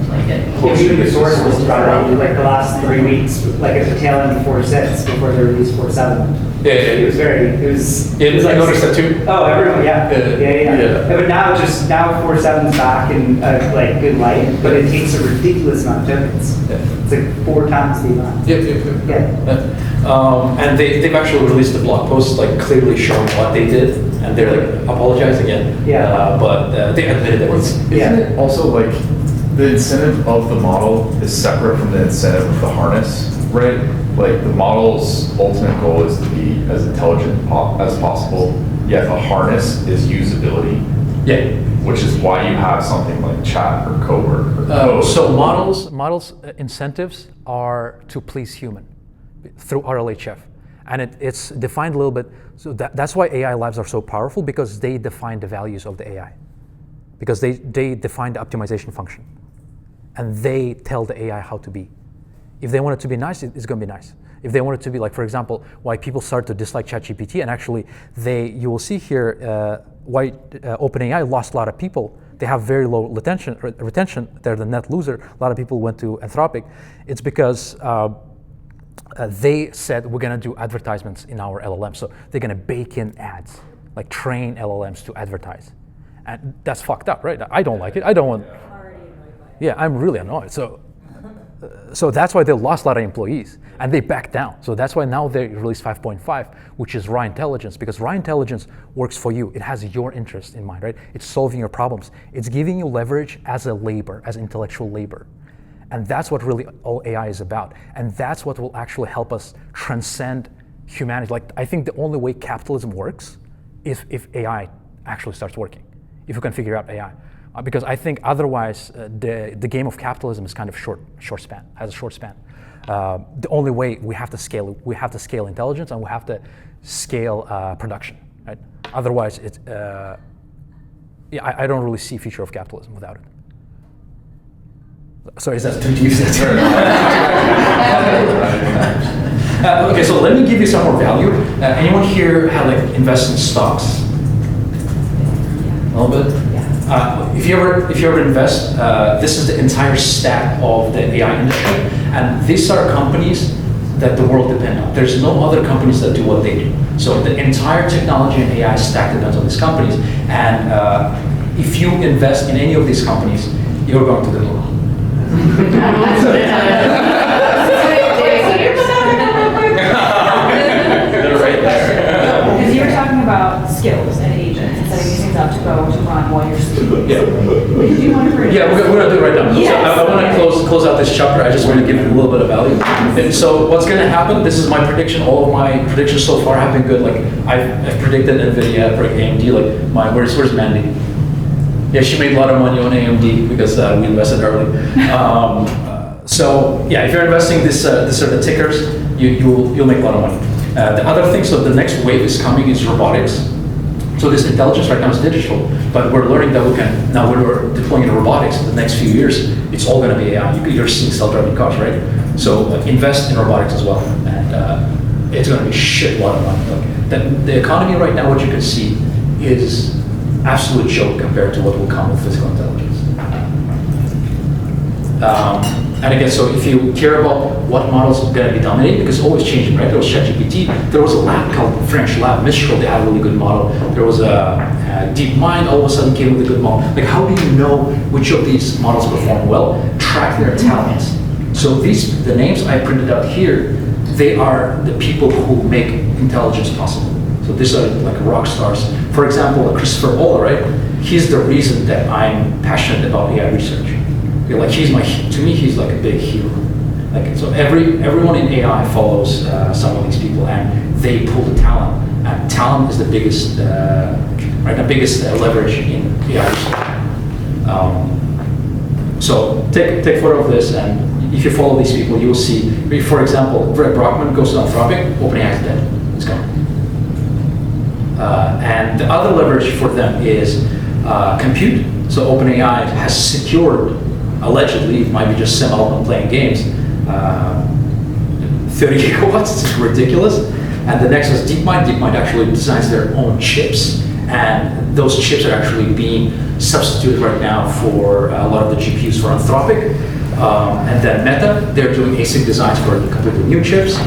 like it. Even the source was throttling like the last 3 weeks, like at the tail end of 4.6 before they released 4.7. Yeah, It was very, it was. Yeah, it was I noticed that too. Oh, everyone, yeah. Yeah. Yeah. But now 4.7's back in like good light, but it takes a ridiculous amount of tokens. Yeah. It's like 4 times the amount. Yep. Yeah. And they've actually released a blog post like clearly showing what they did, and they're like apologizing again. Yeah. But they admitted that it's. Isn't Yeah. it also like the incentive of the model is separate from the incentive of the harness, right? Like the model's ultimate goal is to be as intelligent as possible, yet the harness is usability. Yeah. Which is why you have something like chat or cowork or code. So models incentives are to please human through RLHF, and it's defined a little bit. So that's why AI labs are so powerful, because they define the values of the AI, because they define the optimization function, and they tell the AI how to be. If they want it to be nice, it's going to be nice. If they want it to be like, for example, why people start to dislike ChatGPT, and actually you will see here why OpenAI lost a lot of people. They have very low retention. They're the net loser. A lot of people went to Anthropic. It's because they said we're going to do advertisements in our LLM. So they're going to bake in ads, like train LLMs to advertise. And that's fucked up, right? I don't like it. I don't want. Yeah, I'm really annoyed. So that's why they lost a lot of employees, and they backed down. So that's why now they released 5.5, which is raw intelligence, because raw intelligence works for you. It has your interest in mind, right? It's solving your problems. It's giving you leverage as a labor, as intellectual labor. And that's what really all AI is about. And that's what will actually help us transcend humanity. Like, I think the only way capitalism works is if AI actually starts working, if you can figure out AI. Because I think otherwise the game of capitalism is kind of short span, has a short span. The only way we have to scale intelligence, and we have to scale production, right? Otherwise, I don't really see future of capitalism without it. Sorry, is that too deep? Okay, so let me give you some more value. Anyone here have like invest in stocks? A little bit. If you ever invest, this is the entire stack of the AI industry, and these are companies that the world depends on. There's no other companies that do what they do. So the entire technology and AI stack depends on these companies, and if you invest in any of these companies, you're going to the moon. They're right there. Because you were talking about skills and agents and setting these things up to go to run while you're sleeping. Yeah. Did you want to? Yeah, we're going to do it right now. Yes. So I want to close out this chapter. I just want to give it a little bit of value. And so what's going to happen, this is my prediction. All of my predictions so far have been good. Like I've predicted NVIDIA, AMD, like where's Mandy? Yeah, she made a lot of money on AMD because we invested early. So yeah, if you're investing this are the tickers, you'll make a lot of money. The other thing, so the next wave is coming is robotics. So this intelligence right now is digital, but we're learning that we can, now when we're deploying in robotics in the next few years, it's all going to be AI. You're seeing self-driving cars, right? So invest in robotics as well, and it's going to be a shit lot of money. The economy right now, what you can see is absolute joke compared to what will come with physical intelligence. And again, so if you care about what models are going to be dominating, because it's always changing, right? There was ChatGPT, there was a lab called French lab, Mistral, they had a really good model. There was a DeepMind, all of a sudden came with a good model. Like, how do you know which of these models perform well? Track their talents. So the names I printed out here, they are the people who make intelligence possible. So these are like rock stars. For example, Christopher Olah, right? He's the reason that I'm passionate about AI research. Like to me, he's like a big hero. Like, so everyone in AI follows some of these people, and they pull the talent. And talent is the biggest, leverage in AI research. So take a photo of this, and if you follow these people, you'll see, for example, Greg Brockman goes to Anthropic, OpenAI is dead, it's gone. And the other leverage for them is compute. So OpenAI has secured, allegedly, it might be just Sam Altman playing games, 30 gigawatts, it's ridiculous. And the next is DeepMind. DeepMind actually designs their own chips, and those chips are actually being substituted right now for a lot of the GPUs for Anthropic. And then Meta, they're doing ASIC designs for completely new chips.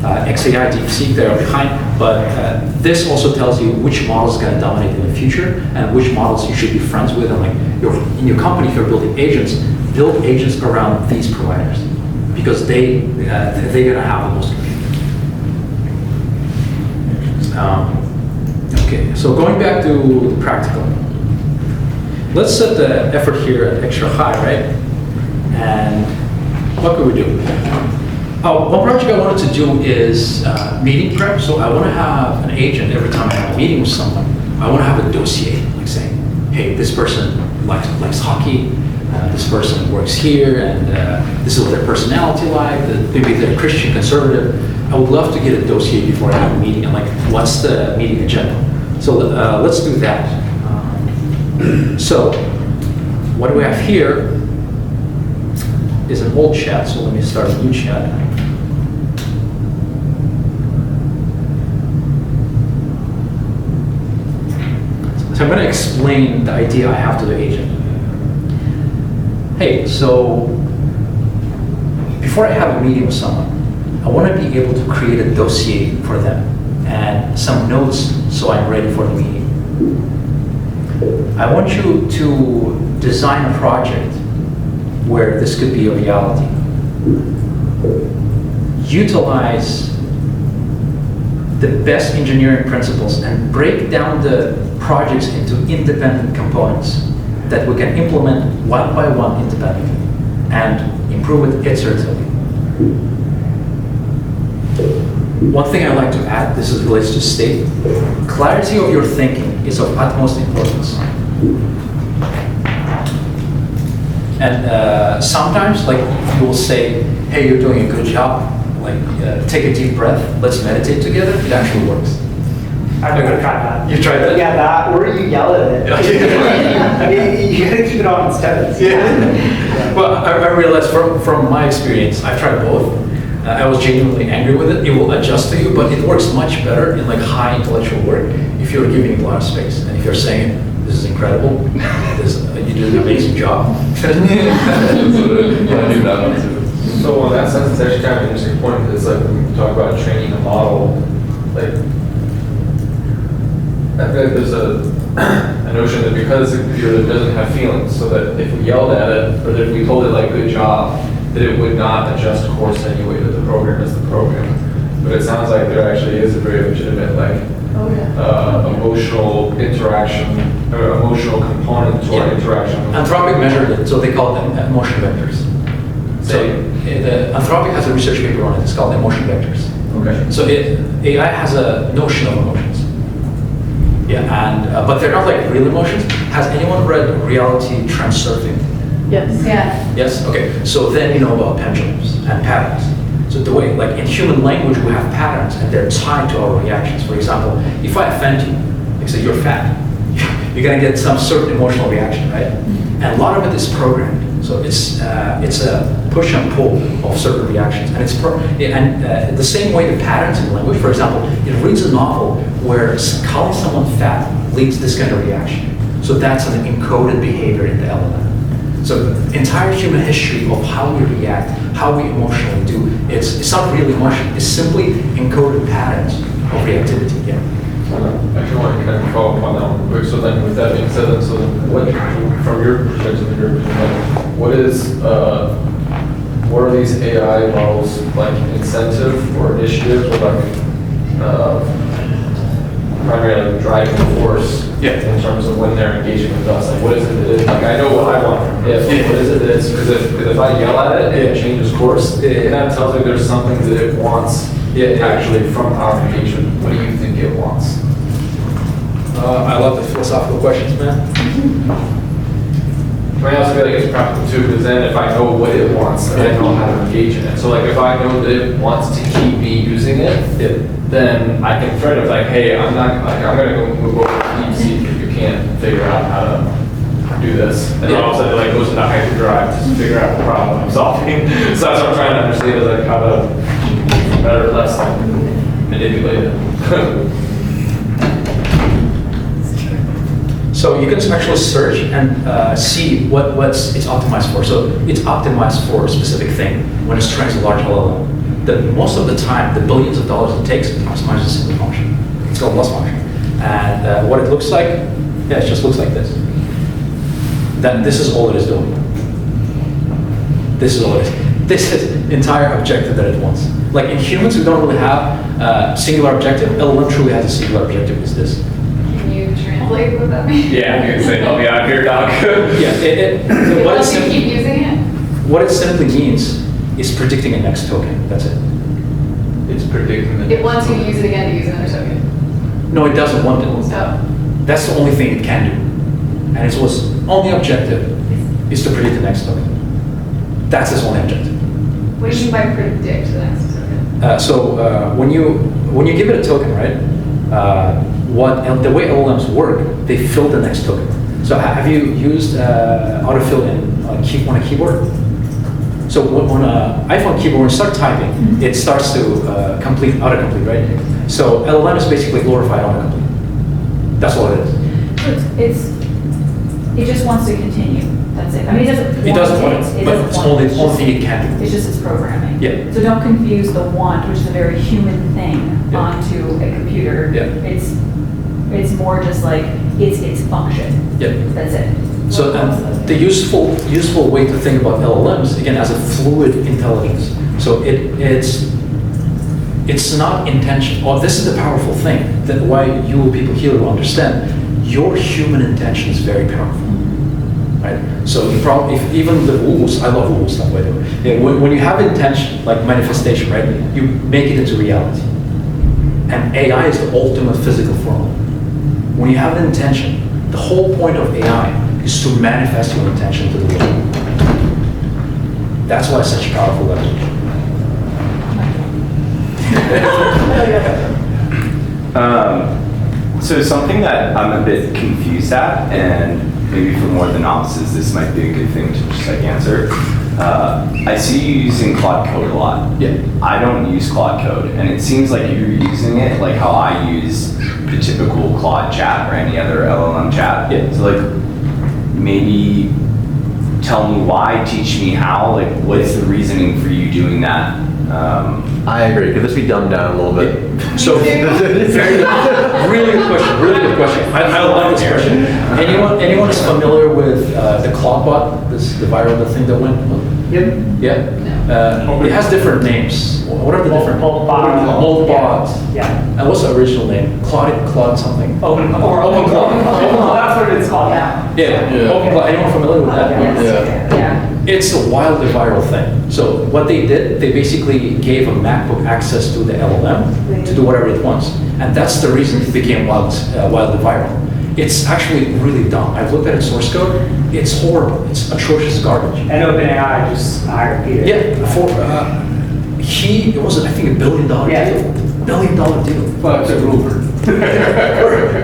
XAI, DeepSeek, they're behind. But this also tells you which models are going to dominate in the future and which models you should be friends with. And like in your company, if you're building agents, build agents around these providers because they're going to have the most compute. Okay, so going back to the practical. Let's set the effort here at extra high, right? And what could we do? One project I wanted to do is meeting prep. So I want to have an agent every time I have a meeting with someone. I want to have a dossier, like saying, hey, this person likes hockey, this person works here, and this is what their personality like, maybe they're Christian conservative. I would love to get a dossier before I have a meeting, and like, what's the meeting agenda? So let's do that. So what we have here is an old chat, so let me start a new chat. So I'm going to explain the idea I have to the agent. Hey, so before I have a meeting with someone, I want to be able to create a dossier for them and some notes so I'm ready for the meeting. I want you to design a project where this could be a reality. Utilize the best engineering principles and break down the projects into independent components that we can implement one by one independently and improve it iteratively. One thing I'd like to add, this is relates to state, clarity of your thinking is of utmost importance. And sometimes, like, you will say, hey, you're doing a good job, like, take a deep breath, let's meditate together, it actually works. I've never tried that. You've tried that? Yeah, that, or you yell at it. I mean, you gotta keep it on its toes. Yeah. Well, I realized from my experience, I've tried both. I was genuinely angry with it. It will adjust to you, but it works much better in like high intellectual work if you're giving it a lot of space. And if you're saying, this is incredible, you did an amazing job. So in that sense, it's actually kind of an interesting point. It's like when we talk about training a model, like I feel like there's a notion that because the computer doesn't have feelings, so that if we yelled at it, or that if we told it like good job, that it would not adjust course anyway to the program as the program. But it sounds like there actually is a very legitimate emotional interaction, or emotional component to our interaction. Anthropic measured it, so they call them emotion vectors. So Anthropic has a research paper on it, it's called emotion vectors. Okay. So AI has a notion of emotions. Yeah, and but they're not like real emotions. Has anyone read Reality Transurfing? Yes. Yeah. Yes? Okay. So then you know about pendulums and patterns. So the way, like in human language, we have patterns and they're tied to our reactions. For example, if I offend you, like say you're fat, you're gonna get some certain emotional reaction, right? And a lot of it is programmed. So it's a push and pull of certain reactions. And the same way the patterns in language, for example, it reads a novel where calling someone fat leads this kind of reaction. So that's an encoded behavior in the LLM. So entire human history of how we react, how we emotionally do, it's not really emotion, it's simply encoded patterns of reactivity. Yeah. I actually want to kind of follow up on that one quick. So then with that being said, so what, from your perspective, what are these AI models like incentive or initiatives or like primarily driving force in terms of when they're engaging with us? Like what is it that is, like I know what I want from it, but what is it that it's, because if I yell at it, it changes course, and that tells me there's something that it wants actually from our engagement. What do you think it wants? I love the philosophical questions, man. I also feel like it's practical too, because then if I know what it wants, then I know how to engage in it. So like if I know that it wants to keep me using it, then I can thread it like, hey, I'm gonna go move over to DeepSeek because you can't figure out how to do this. And all of a sudden it like goes into hyperdrive to figure out the problem I'm solving. So that's what I'm trying to understand is like how to better, less manipulate it. So you can actually search and see what's it's optimized for. So it's optimized for a specific thing when it's training a large LLM. Most of the time, the billions of dollars it takes to optimize a single function. It's called loss function. And what it looks like, yeah, it just looks like this. This is all it is doing. This is all it is. This is entire objective that it wants. Like in humans, we don't really have a singular objective. LLM truly has a singular objective. Is this? Can you translate what that means? Yeah, you can say, help me out here, doc. Yeah. It lets you keep using it? What it simply means is predicting a next token. That's it. It's predicting the It wants you to use it again to use another token. No, it doesn't want it. Oh. That's the only thing it can do. And its only objective is to predict the next token. That's its only objective. What do you mean by predict the next token? When you give it a token, right? The way LLMs work, they fill the next token. So have you used autofill on a keyboard? So on an iPhone keyboard, when you start typing, it starts to autocomplete, right? So LLM is basically glorified autocomplete. That's all it is. It just wants to continue. That's it. I mean, it doesn't want it, but it's only thing it can do. It's just its programming. Yeah. So don't confuse the want, which is a very human thing, Yeah. onto a computer. Yeah. It's more just like its function. Yeah. That's it. So the useful way to think about LLMs, again, as a fluid intelligence. So it's not intention. Oh, this is the powerful thing that why you people here will understand. Your human intention is very powerful, right? So if even the rules, I love rule stuff by the way. Yeah, when you have intention, like manifestation, right? You make it into reality. And AI is the ultimate physical formula. When you have an intention, the whole point of AI is to manifest your intention to the world. That's why it's such a powerful language. So something that I'm a bit confused at, and maybe for more of the novices, this might be a good thing to just like answer. I see you using Claude Code a lot. Yeah. I don't use Claude Code, and it seems like you're using it like how I use the typical Claude chat or any other LLM chat. Yeah. So like, maybe tell me why, teach me how, like what's the reasoning for you doing that? I agree. Could this be dumbed down a little bit? So, really good question. I love this question. Anyone is familiar with the Claudebot, the viral thing that went? Yep. Yeah. It has different names. What are the different? Moldbot. Yeah. And what's the original name? Claude something. Open Claude. That's what it's called now. Yeah. Open Claude. Anyone familiar with that? Yeah. It's a wildly viral thing. So what they did, they basically gave a MacBook access to the LLM to do whatever it wants. And that's the reason it became wildly viral. It's actually really dumb. I've looked at its source code. It's horrible. It's atrocious garbage. And OpenAI just hired Peter. Yeah, it was, I think, $1 billion deal. $1 billion deal. Well, it's a rumor.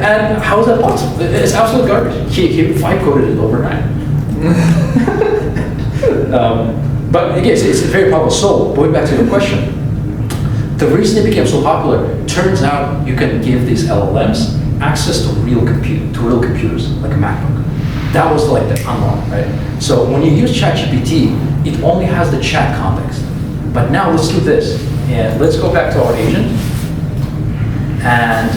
And how is that possible? It's absolute garbage. He fight coded it overnight. But again, it's very powerful. So, going back to your question, the reason it became so popular, turns out you can give these LLMs access to real computers, like a MacBook. That was like the unlock, right? So when you use ChatGPT, it only has the chat context. But now let's do this. And let's go back to our agent. And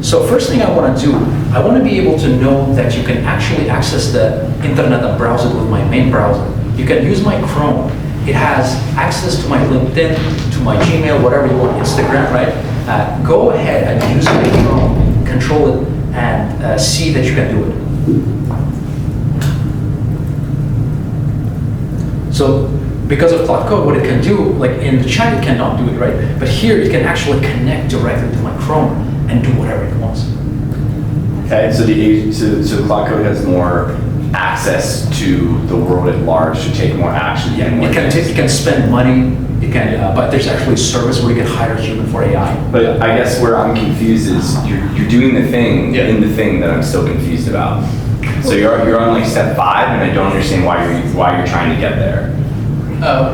so first thing I want to do, I want to be able to know that you can actually access the internet and browse it with my main browser. You can use my Chrome. It has access to my LinkedIn, to my Gmail, whatever you want, Instagram, right? Go ahead and use my Chrome, control it, and see that you can do it. So because of Claude Code, what it can do, like in the chat, it cannot do it, right? But here, it can actually connect directly to my Chrome and do whatever it wants. Okay, so Cloud Code has more access to the world at large to take more action. It can spend money. It can, but there's actually a service where you can hire a human for AI. But I guess where I'm confused is you're doing the thing in the thing that I'm still confused about. So you're on like step 5, and I don't understand why you're trying to get there.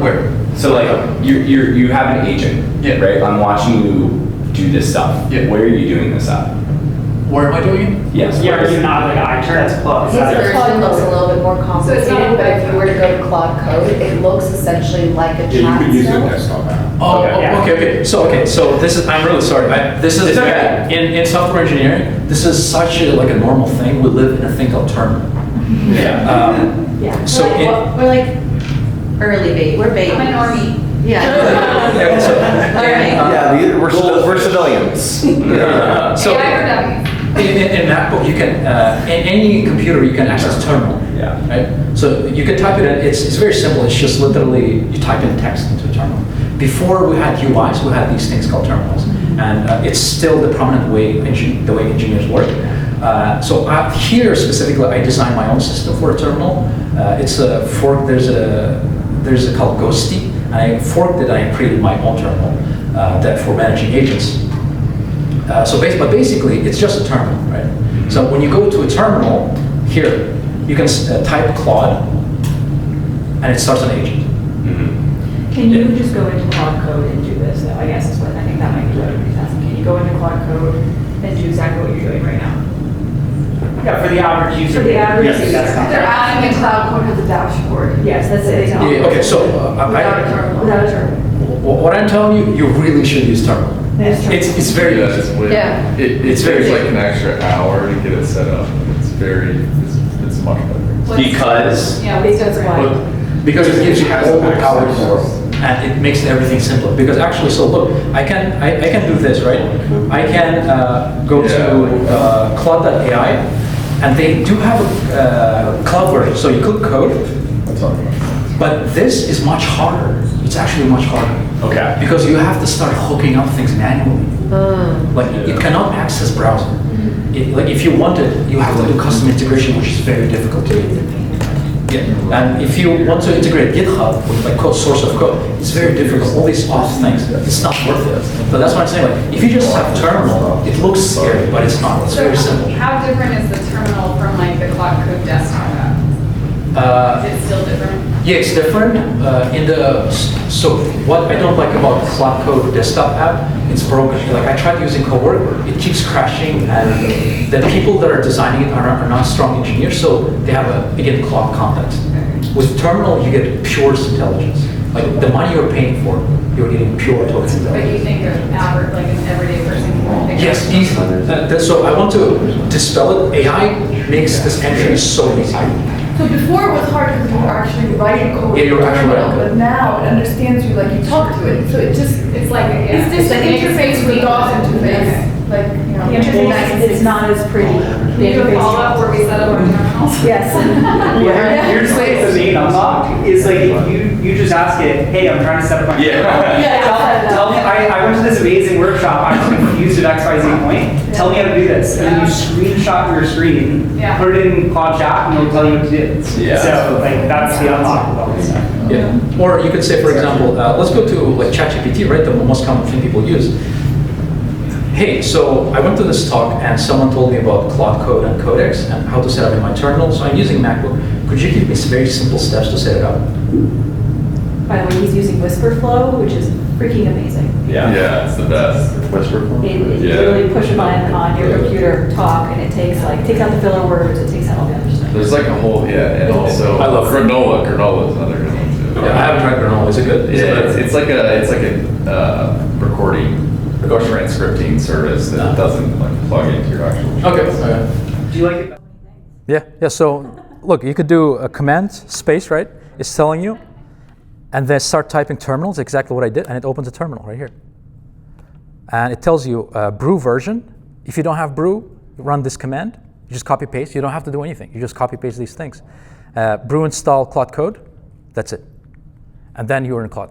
Where? So like you have an agent, right? I'm watching you do this stuff. Yeah. Where are you doing this at? Where am I doing it? Yes. Yeah, are you not like I turn that's Claude? His version looks a little bit more So it's not complicated, but if like- you were to go to Claude Code, it looks essentially like a Yeah, you chat could use a still. desktop app. Oh, Yeah. okay. So this is. I'm really sorry. This is It's okay. in software engineering. This is such a normal thing. We live in a thing called terminal. Yeah. So We're like early bait, we're bait. I'm a normie. Yeah. yeah, so, Yeah, we're civilians. so AI for dummies. in MacBook you can in any computer you can access terminal. Yeah. Right. So you can type it in. It's very simple. It's just literally you type in text into a terminal. Before we had UIs, we had these things called terminals, and it's still the prominent way the way engineers work. So here specifically, I designed my own system for a terminal. It's a fork. There's a called Ghosty. I forked it. I created my own terminal that for managing agents. But basically, it's just a terminal, right? So when you go to a terminal, here you can type Claude, and it starts an agent. Can you just go into Claude Code and do this, though? I guess is what I think that might be what everybody's asking. Can you go into Claude Code and do exactly what you're doing right now? Yeah, for the average user. For the average Yes, user. that's not- They're asking if Cloud Code has a dashboard. Yes, that's it. Yeah, okay, so Without a terminal. Without a terminal. what I'm telling you, you really should use terminal. It's very Yeah, easy. Yeah. It very takes like an extra hour to get it set up. It's much better. Because Yeah, Because why? Because it gives you Has all the power in access. the world, and it makes everything simpler. Because actually, so look, I can do this, right? I can go to Claude.ai, and they do have a cloud version, so you could code, I'm talking about. but this is much harder. It's actually much harder. Okay. Because you have to start hooking up things manually. Like it cannot access browser. Like if you want it, you have to do custom integration, which is very difficult to do. Yeah. And if you want to integrate GitHub with like source of code, it's very difficult. All these off things, it's not worth it. So that's what I'm saying. Like if you just have terminal, it looks scary, but it's not. It's very simple. How different is the terminal from like the Cloud Code desktop app? Is it still different? Yeah, it's different. So what I don't like about Cloud Code desktop app, it's broken. Like I tried using Cowork, it keeps crashing, and the people that are designing it are not strong engineers, so they have again cloud context. With terminal, you get pure intelligence. Like the money you're paying for, you're getting pure total But you intelligence. think an average, like an everyday person can pick Yes, up? easily. So I want to dispel it. AI makes this entry so easy. So before it was hard because you were actually writing code. Yeah, you were actually terminal, writing code. But now it understands you like you talk to it. So it just, It's like, yeah. it's just an interface with DOS interface. Like, you know. The interface is not as pretty. Can you do a follow-up where we set up our terminals? Yes. Yeah, here's like the main unlock is like if you just ask it, hey, I'm trying to set up my Tell me, I went to this amazing workshop, I'm confused at XYZ point, tell me how to do this. And then you screenshot your screen, Yeah. put it in Claude Chat, and it'll tell you what to do. Yeah. So like that's the unlock with all this stuff. Yeah. Or you could say, for example, let's go to like ChatGPT, right? The most common thing people use. Hey, so I went to this talk and someone told me about Cloud Code and Codex and how to set up in my terminal. So I'm using MacBook. Could you give me some very simple steps to set it up? By the way, he's using WhisperFlow, which is freaking amazing. Yeah, it's the best. Whisper. You Yeah. literally push a button on your computer, talk, and it takes out the filler words, it takes out all the other stuff. There's like a whole, and also I love it. granola. Granola is another good one too. Yeah, I haven't tried Granola. Is it good? Is it Yeah, better? it's like a recording transcripting service that doesn't like plug into your actual. Okay. Do you like it? Yeah. So look, you could do a command space, right? It's telling you, and then start typing terminals. Exactly what I did, and it opens a terminal right here. And it tells you brew version. If you don't have brew, you run this command. You just copy paste. You don't have to do anything. You just copy paste these things. Brew install Claude Code. That's it. And then you're in Claude.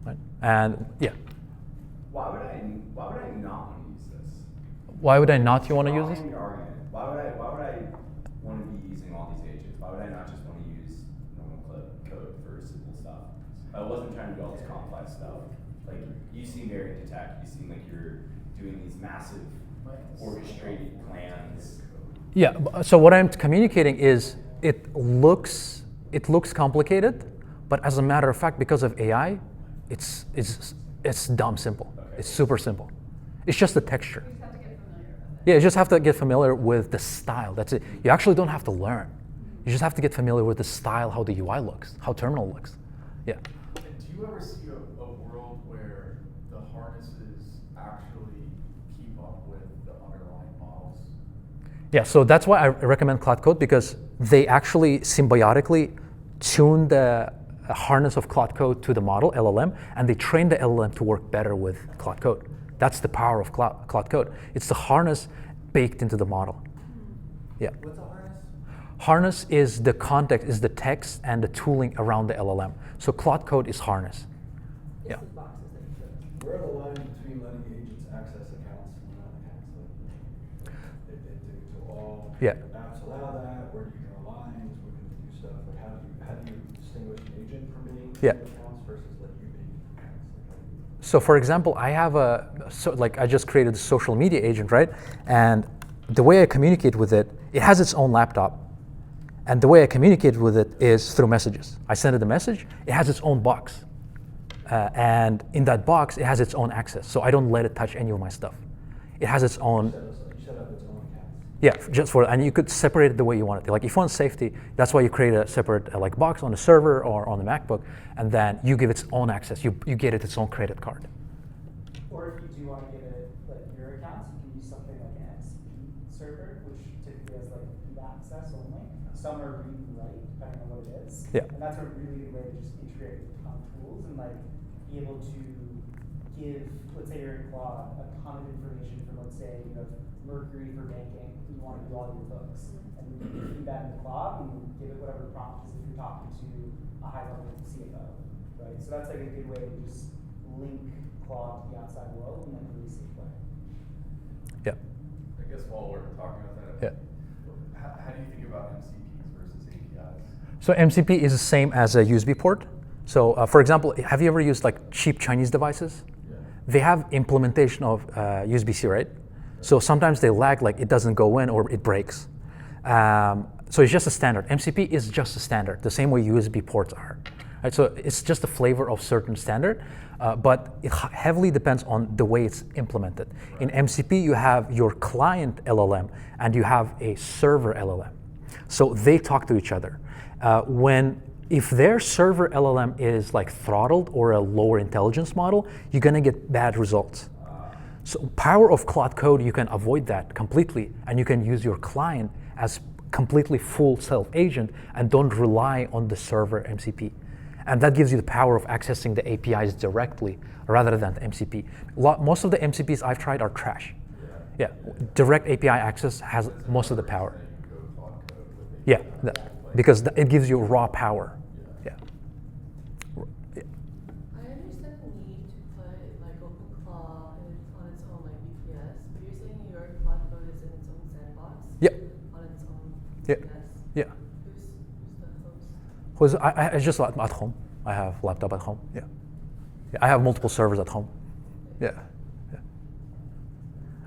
Right? And yeah. Why would I not want to use this? Why would I not? You want to use this? Your argument. seem like you're doing these massive orchestrated plans. Yeah, so what I'm communicating is it looks complicated, but as a matter of fact, because of AI, it's dumb simple. Okay. It's super simple. It's just the texture. You just have to get familiar with it. Yeah, you just have to get familiar with the style. That's it. You actually don't have to learn. You just have to get familiar with the style, how the UI looks, how terminal looks. Yeah. And do you ever see a world where the harnesses actually keep up with the underlying models? Yeah, so that's why I recommend Cloud Code, because they actually symbiotically tune the harness of Cloud Code to the model, LLM, and they train the LLM to work better with Cloud Code. That's the power of Cloud Code. It's the harness baked into the model. Yeah. What's a harness? Harness is the context, is the text and the tooling around the LLM. So Cloud Code is harness. Yeah. Where are the lines between letting agents access accounts and not accounts? Like, do all Yeah. apps allow that? Where do you draw lines? Where can you do stuff? Like, how do you distinguish an agent from being Yeah. accounts versus like you being accounts? Like, So for example, I have I just created a social media agent, right? And the way I communicate with it, it has its own laptop. And the way I communicate with it is through messages. I send it a message, it has its own box. And in that box, it has its own access. So I don't let it touch any of my stuff. It has its own, you set up its own accounts. yeah, just for, and you could separate it the way you want it. Like if you want safety, that's why you create a separate like box on the server or on the MacBook, and then you give its own access. You get it its own credit card. Or if you do want to give it like your accounts, you can use something like an MCP server, which typically has like read access only. Some are read and write, depending on what it is. Yeah. And that's a really good way to just integrate tools and like be able to give, let's say you're in Claude, a ton of information from, let's say you have Mercury for banking, you want to do all your books. And you can feed that into Claude and give it whatever the prompt is if you're talking to a high level CFO, right? So that's like a good way to just link Claude to the outside world in like a really safe way. Yeah. I guess while we're talking about that, Yeah. how do you think about MCPs versus APIs? So MCP is the same as a USB port. So for example, have you ever used like cheap Chinese devices? Yeah. They have implementation of USB-C, right? So sometimes they lag, like it doesn't go in or it breaks. So it's just a standard. MCP is just a standard, the same way USB ports are. Right? So it's just a flavor of certain standard, but it heavily depends on the way it's implemented. In MCP, you have your client LLM and you have a server LLM. So they talk to each other. If their server LLM is like throttled or a lower intelligence model, you're gonna get bad results. So power of Cloud Code, you can avoid that completely, and you can use your client as completely full self-agent and don't rely on the server MCP. And that gives you the power of accessing the APIs directly rather than the MCP. Most of the MCPs I've tried are trash. Yeah, direct API access has most of the power. Yeah, because it gives you raw power. Yeah. I understand the need to put like OpenClaw on its own like VPS, but you're saying your Cloud Code is in its own sandbox? Yep. On its own Yeah. VPS? Yeah. Who's the host? I just at home. I have a laptop at home. Yeah. I have multiple servers at home. Yeah.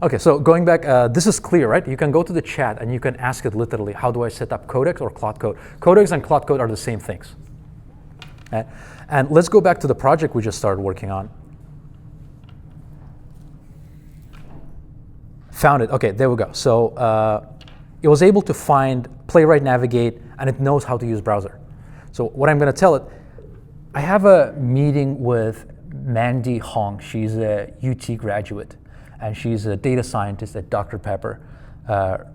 Okay, so going back, this is clear, right? You can go to the chat and you can ask it literally, how do I set up Codex or Cloud Code? Codex and Cloud Code are the same things. Okay? And let's go back to the project we just started working on. Found it. Okay, there we go. So it was able to find Playwright Navigate, and it knows how to use browser. So what I'm going to tell it, I have a meeting with Mandy Hong. She's a UT graduate, and she's a data scientist at Dr. Pepper.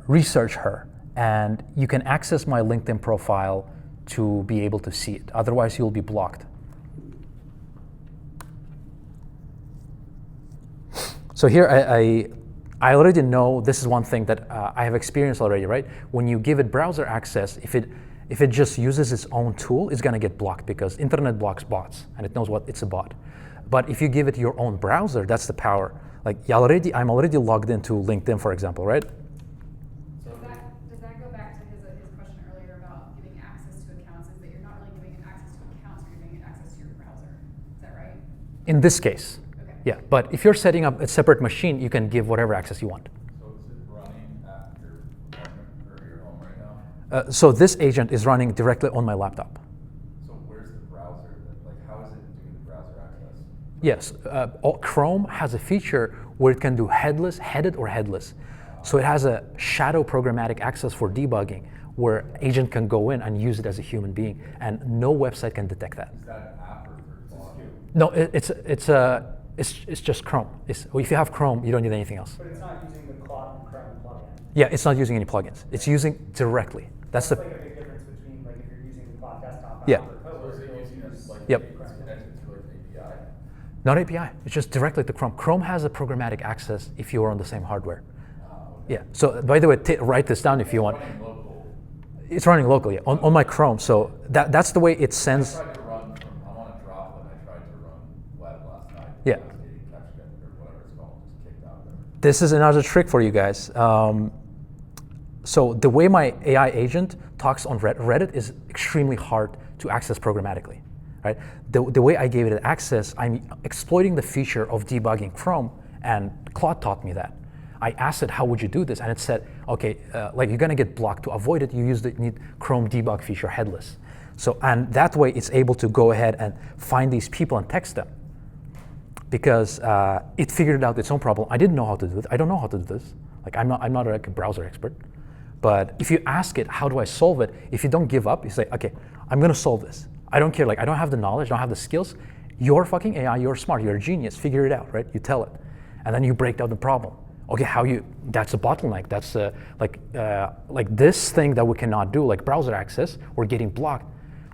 Research her, and you can access my LinkedIn profile to be able to see it. Otherwise, you'll be blocked. So here, I already know this is one thing that I have experienced already, right? When you give it browser access, if it just uses its own tool, it's going to get blocked because internet blocks bots, and it knows what it's a bot. But if you give it your own browser, that's the power. Like I'm already logged into LinkedIn, for example, right? Does that go back to his question earlier about giving access to accounts? Is that you're not really giving it access to accounts, you're giving it access to your browser? Is that right? In this case. Okay. Yeah, but if you're setting up a separate machine, you can give whatever access you want. So is it running at your apartment or your home right now? So this agent is running directly on my laptop. So where's the browser? Like, how is it doing the browser access? Yes, Chrome has a feature where it can do headed or headless. So it has a shadow programmatic access for debugging where agent can go in and use it as a human being, and no website can detect that. Is that an app or third-party? No, it's just Chrome. If you have Chrome, you don't need anything else. But it's not using the Chrome plugin. Yeah, it's not using any plugins. It's using directly. That's the. Like a big difference between like if you're using the Cloud desktop. Yeah. So is it using as like Yep. it's connected through like an API? Not API. It's just directly to Chrome. Chrome has a programmatic access if you are on the same hardware. Okay. Yeah. So by the way, write this down if you want. Running local. It's running locally on my Chrome. So that's the way it I sends. tried to run from, I'm on a drop and I tried to run web last night. Yeah. I was getting capture or whatever it's called, just kicked out of there. This is another trick for you guys. So the way my AI agent talks on Reddit is extremely hard to access programmatically, right? The way I gave it access, I'm exploiting the feature of debugging Chrome, and Claude taught me that. I asked it, how would you do this? And it said, okay, like you're gonna get blocked. To avoid it, you need Chrome debug feature headless. So, and that way it's able to go ahead and find these people and text them, because it figured out its own problem. I didn't know how to do it. I don't know how to do this. Like I'm not a browser expert. But if you ask it, how do I solve it? If you don't give up, you say, okay, I'm gonna solve this. I don't care, like I don't have the knowledge, I don't have the skills. You're fucking AI, you're smart, you're a genius, figure it out, right? You tell it. And then you break down the problem. Okay, that's a bottleneck. That's like this thing that we cannot do, like browser access, we're getting blocked.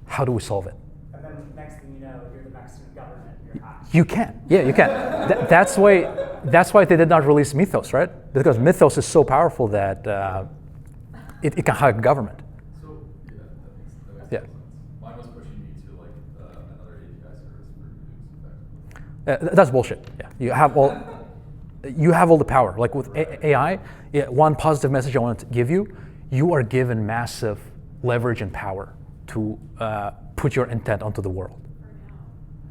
How do we solve it? And then next thing you know, you're the Mexican government, you're hacked. You can, yeah, you can. That's why they did not release Mythos, right? Because Mythos is so powerful that it can hack government. So, yeah, that makes Yeah. sense. Mine was pushing me to like another API service for news effectively. That's bullshit. Yeah, you have all the power. Like with AI, one positive message I want to give you: you are given massive leverage and power to put your intent onto the world.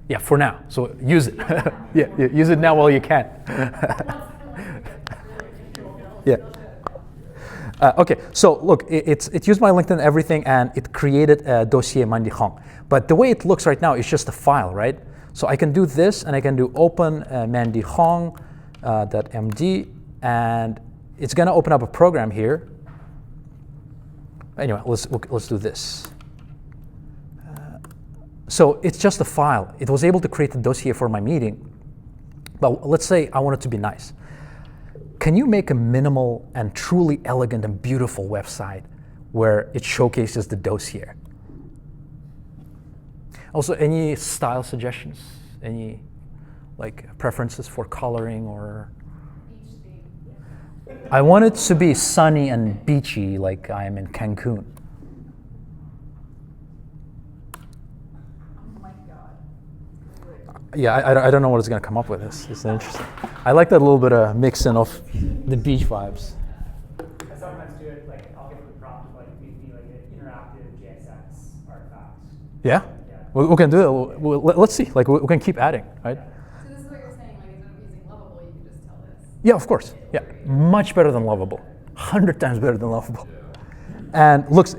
Yeah, for now. So use it. Yeah, use it now while you can. Yeah. Okay, so look, it used my LinkedIn and everything, and it created a dossier Mandi Hong. But the way it looks right now is just a file, right? So I can do this, and I can do open Mandi Hong .md, and it's going to open up a program here. Anyway, let's do this. So it's just a file. It was able to create a dossier for my meeting, but let's say I want it to be nice. Can you make a minimal and truly elegant and beautiful website where it showcases the dossier? Also, any style suggestions? Any like preferences for coloring or? I want it to be sunny and beachy, like I am in Cancun. Oh my God. Yeah, I don't know what it's gonna come up with. It's interesting. I like that little bit of mixing of the beach vibes. I sometimes do it like I'll give it the prompt of like maybe like an interactive JSX artifact. Yeah, we can do it. Let's see. Like we can keep adding, right? So this is what you're saying, like instead of using Lovable, you can just tell this. Yeah, of course. Yeah, much better than Lovable. 100 times better than Lovable. And looks.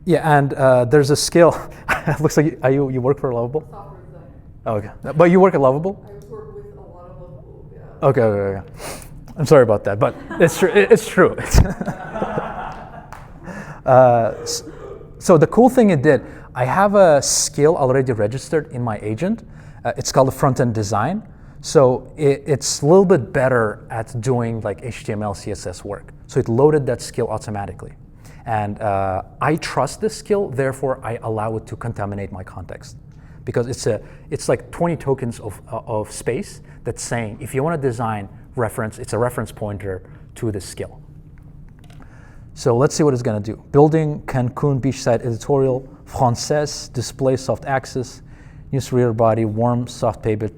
Yeah, and there's a skill. It looks like you work for Lovable. Software designer. Oh, okay, but you work at Lovable. I work with a lot of Lovable, yeah. Okay. I'm sorry about that, but it's true. It's true. So the cool thing it did, I have a skill already registered in my agent. It's called a front-end design. So it's a little bit better at doing like HTML, CSS work. So it loaded that skill automatically. And I trust this skill, therefore I allow it to contaminate my context. Because it's like 20 tokens of space that's saying, if you want to design reference, it's a reference pointer to this skill. So let's see what it's going to do. Building Cancun beachside editorial, Française, display soft axis, news reader body, warm soft paper. Do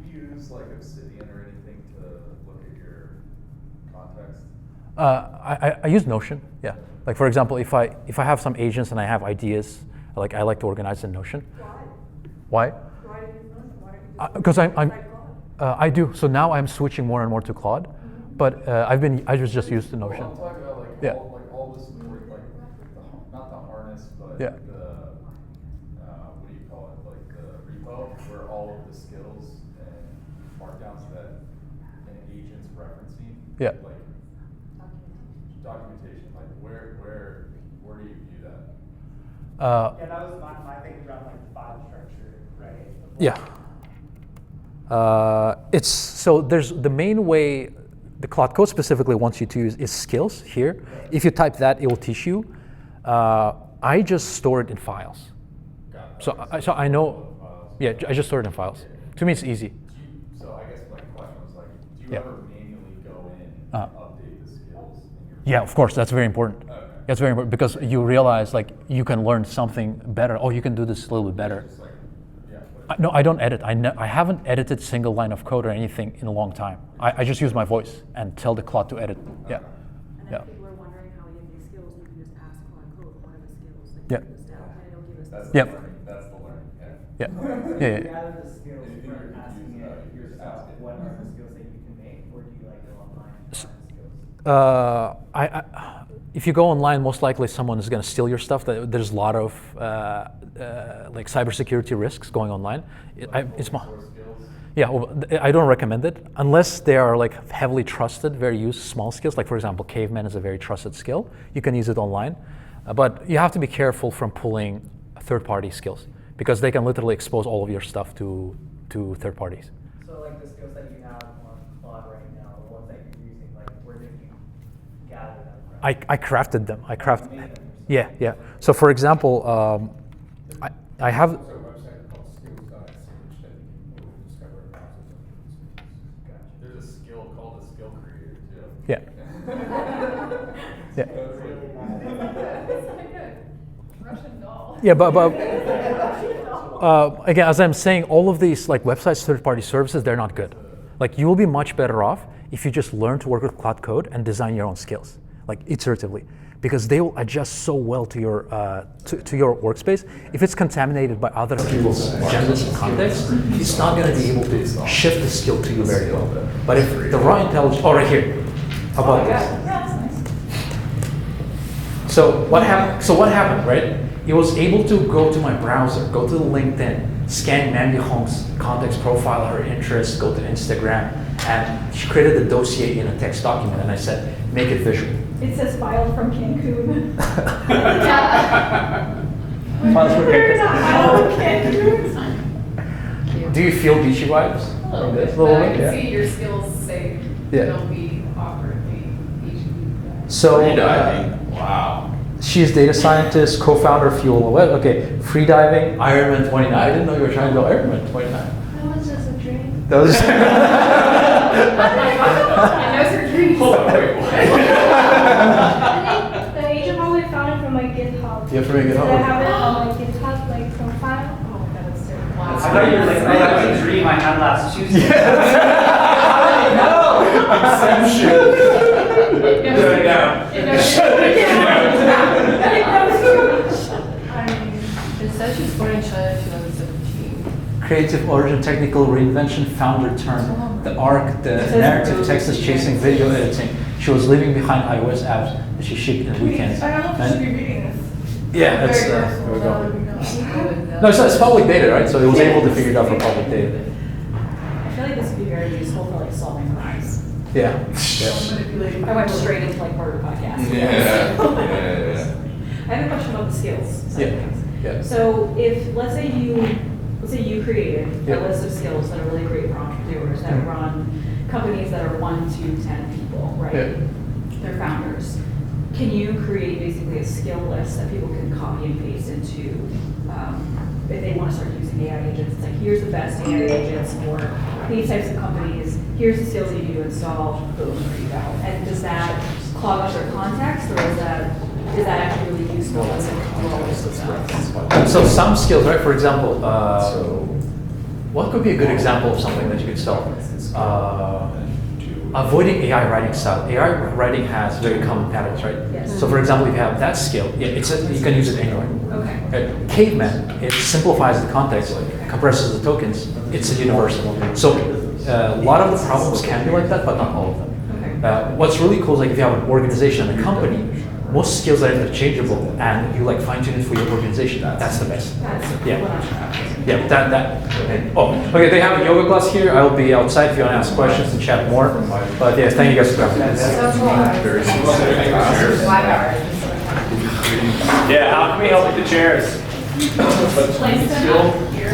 you use like Obsidian or anything to look at your context? I use Notion, yeah. Like for example, if I have some agents and I have ideas, like I like to organize in Notion. Why? Why? Why do you use Notion? Why don't you Because I do. So now I'm switching more and more to Claude, but I just used the Notion. I'm talking about like Yeah. all this work, like not the harness, but Yeah. the what do you call it? Like the repo where all of the skills and markdowns that an agent's referencing. Yeah. Like documentation. Like where do you view that? Yeah, that was my thing around like the file structure, right? Yeah. It's so there's the main way the Cloud Code specifically wants you to use is skills here. If you type that, it will teach you. I just store it in files. So I know. Yeah, I just store it in files. To me, it's easy. So I guess my question was like, do you Yeah. ever manually go in and update the skills in your? Yeah, of course, that's very important. Okay. That's very important because you realize like you can learn something better. Oh, you can do this a little bit better. Just like, yeah. No, I don't edit. I haven't edited single line of code or anything in a long time. I just use my voice and tell the Claude to edit. Yeah. And Yeah. if people are wondering how you get skills, we can just ask Cloud Code what are the skills that Yeah. you use now, and it'll give us. That's Yep. the learning. That's the learning. Yeah. Yeah. Do Yeah. you Yeah. gather the skills Anything from you asking use, it you just yourself? ask it. What are the skills that you can make, or do you like go online and find skills? If you go online, most likely someone is going to steal your stuff. There's a lot of like cybersecurity risks going online. It's my, Source skills. yeah, well, I don't recommend it unless they are like heavily trusted, very used small skills. Like for example, Caveman is a very trusted skill. You can use it online, but you have to be careful from pulling third-party skills because they can literally expose all of your stuff to third parties. So like the skills that you have on Claude right now, the ones that you're using, like where did you gather them from? I crafted them. I crafted. You made them Yeah, yeah. So for example, I have. There's a website called skills.ch that you can discover thousands of skills. Gotcha. There's a skill called a skill creator too. Yeah. Yeah. It's like a Russian doll. Yeah, but again, as I'm saying, all of these like websites, third-party services, they're not good. Like you will be much better off if you just learn to work with Cloud Code and design your own skills, like iteratively, because they will adjust so well to your to your workspace. If it's contaminated by other people's agendas and context, it's not going to be able to shift the skill to you very well. But if the raw intelligence, oh, right here, how about this? Yeah, that's nice. So what happened? So what happened, right? It was able to go to my browser, go to LinkedIn, scan Mandy Hong's context profile, her interests, go to Instagram, and she created the dossier in a text document. And I said, make it visual. It says filed from Cancun. Files from Cancun. Filed from Cancun. Do you feel beachy vibes? A little bit, A little but I bit, can yeah. see your skills say Yeah. don't be awkwardly easy. So Freediving. Wow. she's data scientist, co-founder of Fuel. Well, okay, freediving, Ironman 29. I didn't know you were trying to go Ironman 29. That was just a dream. That was. And those are dreams. The agent probably found it from my GitHub. Yeah, from your GitHub. I have it on my GitHub like profile. Oh my God, that's so I wow. thought you were like, oh, that was a dream I had last Tuesday. It says she's born in China, 2017. Creative origin, technical reinvention, founder term, the arc, the narrative, text is chasing, video editing. She was leaving behind iOS apps that she shipped in weekends. I don't know if I should And- be reading this. Yeah, it's, Very here personal, we that go. would be nice. No, it's public data, right? So it was able to figure it out for public data. I feel like this would be very useful for like solving crimes. Yeah. I went straight into like murder podcasts. Yeah. I have a question about the skills side of Yeah. things. Yeah. So if, let's say you created Yeah. a list of skills that are really great for entrepreneurs that run companies that are 1 to 10 people, right? Yeah. They're founders. Can you create basically a skill list that people can copy and paste into, if they want to start using AI agents? It's like, here's the best AI agents for these types of companies. Here's the skills you need to install. Boom, there you go. And does that clog up their context, or is that actually really useful as a control? So some skills, right? For example, what could be a good example of something that you could sell? Avoiding AI writing style. AI writing has very common patterns, right? Yes. So for example, if you have that skill, yeah, you can use it anywhere. Okay. Right? Caveman, it simplifies the context. compresses the tokens, it's a universal. So a lot of the problems can be like that, but not all of them. What's really cool is like if you have an organization and a company, most skills are interchangeable, and you like fine tune it for your organization. That's the best. Yeah. Yeah. Oh, okay. They have a yoga class here. I'll be outside if you want to ask questions and chat more. But yeah, thank you guys for coming. Yeah, how can we help with the chairs? Place them up here.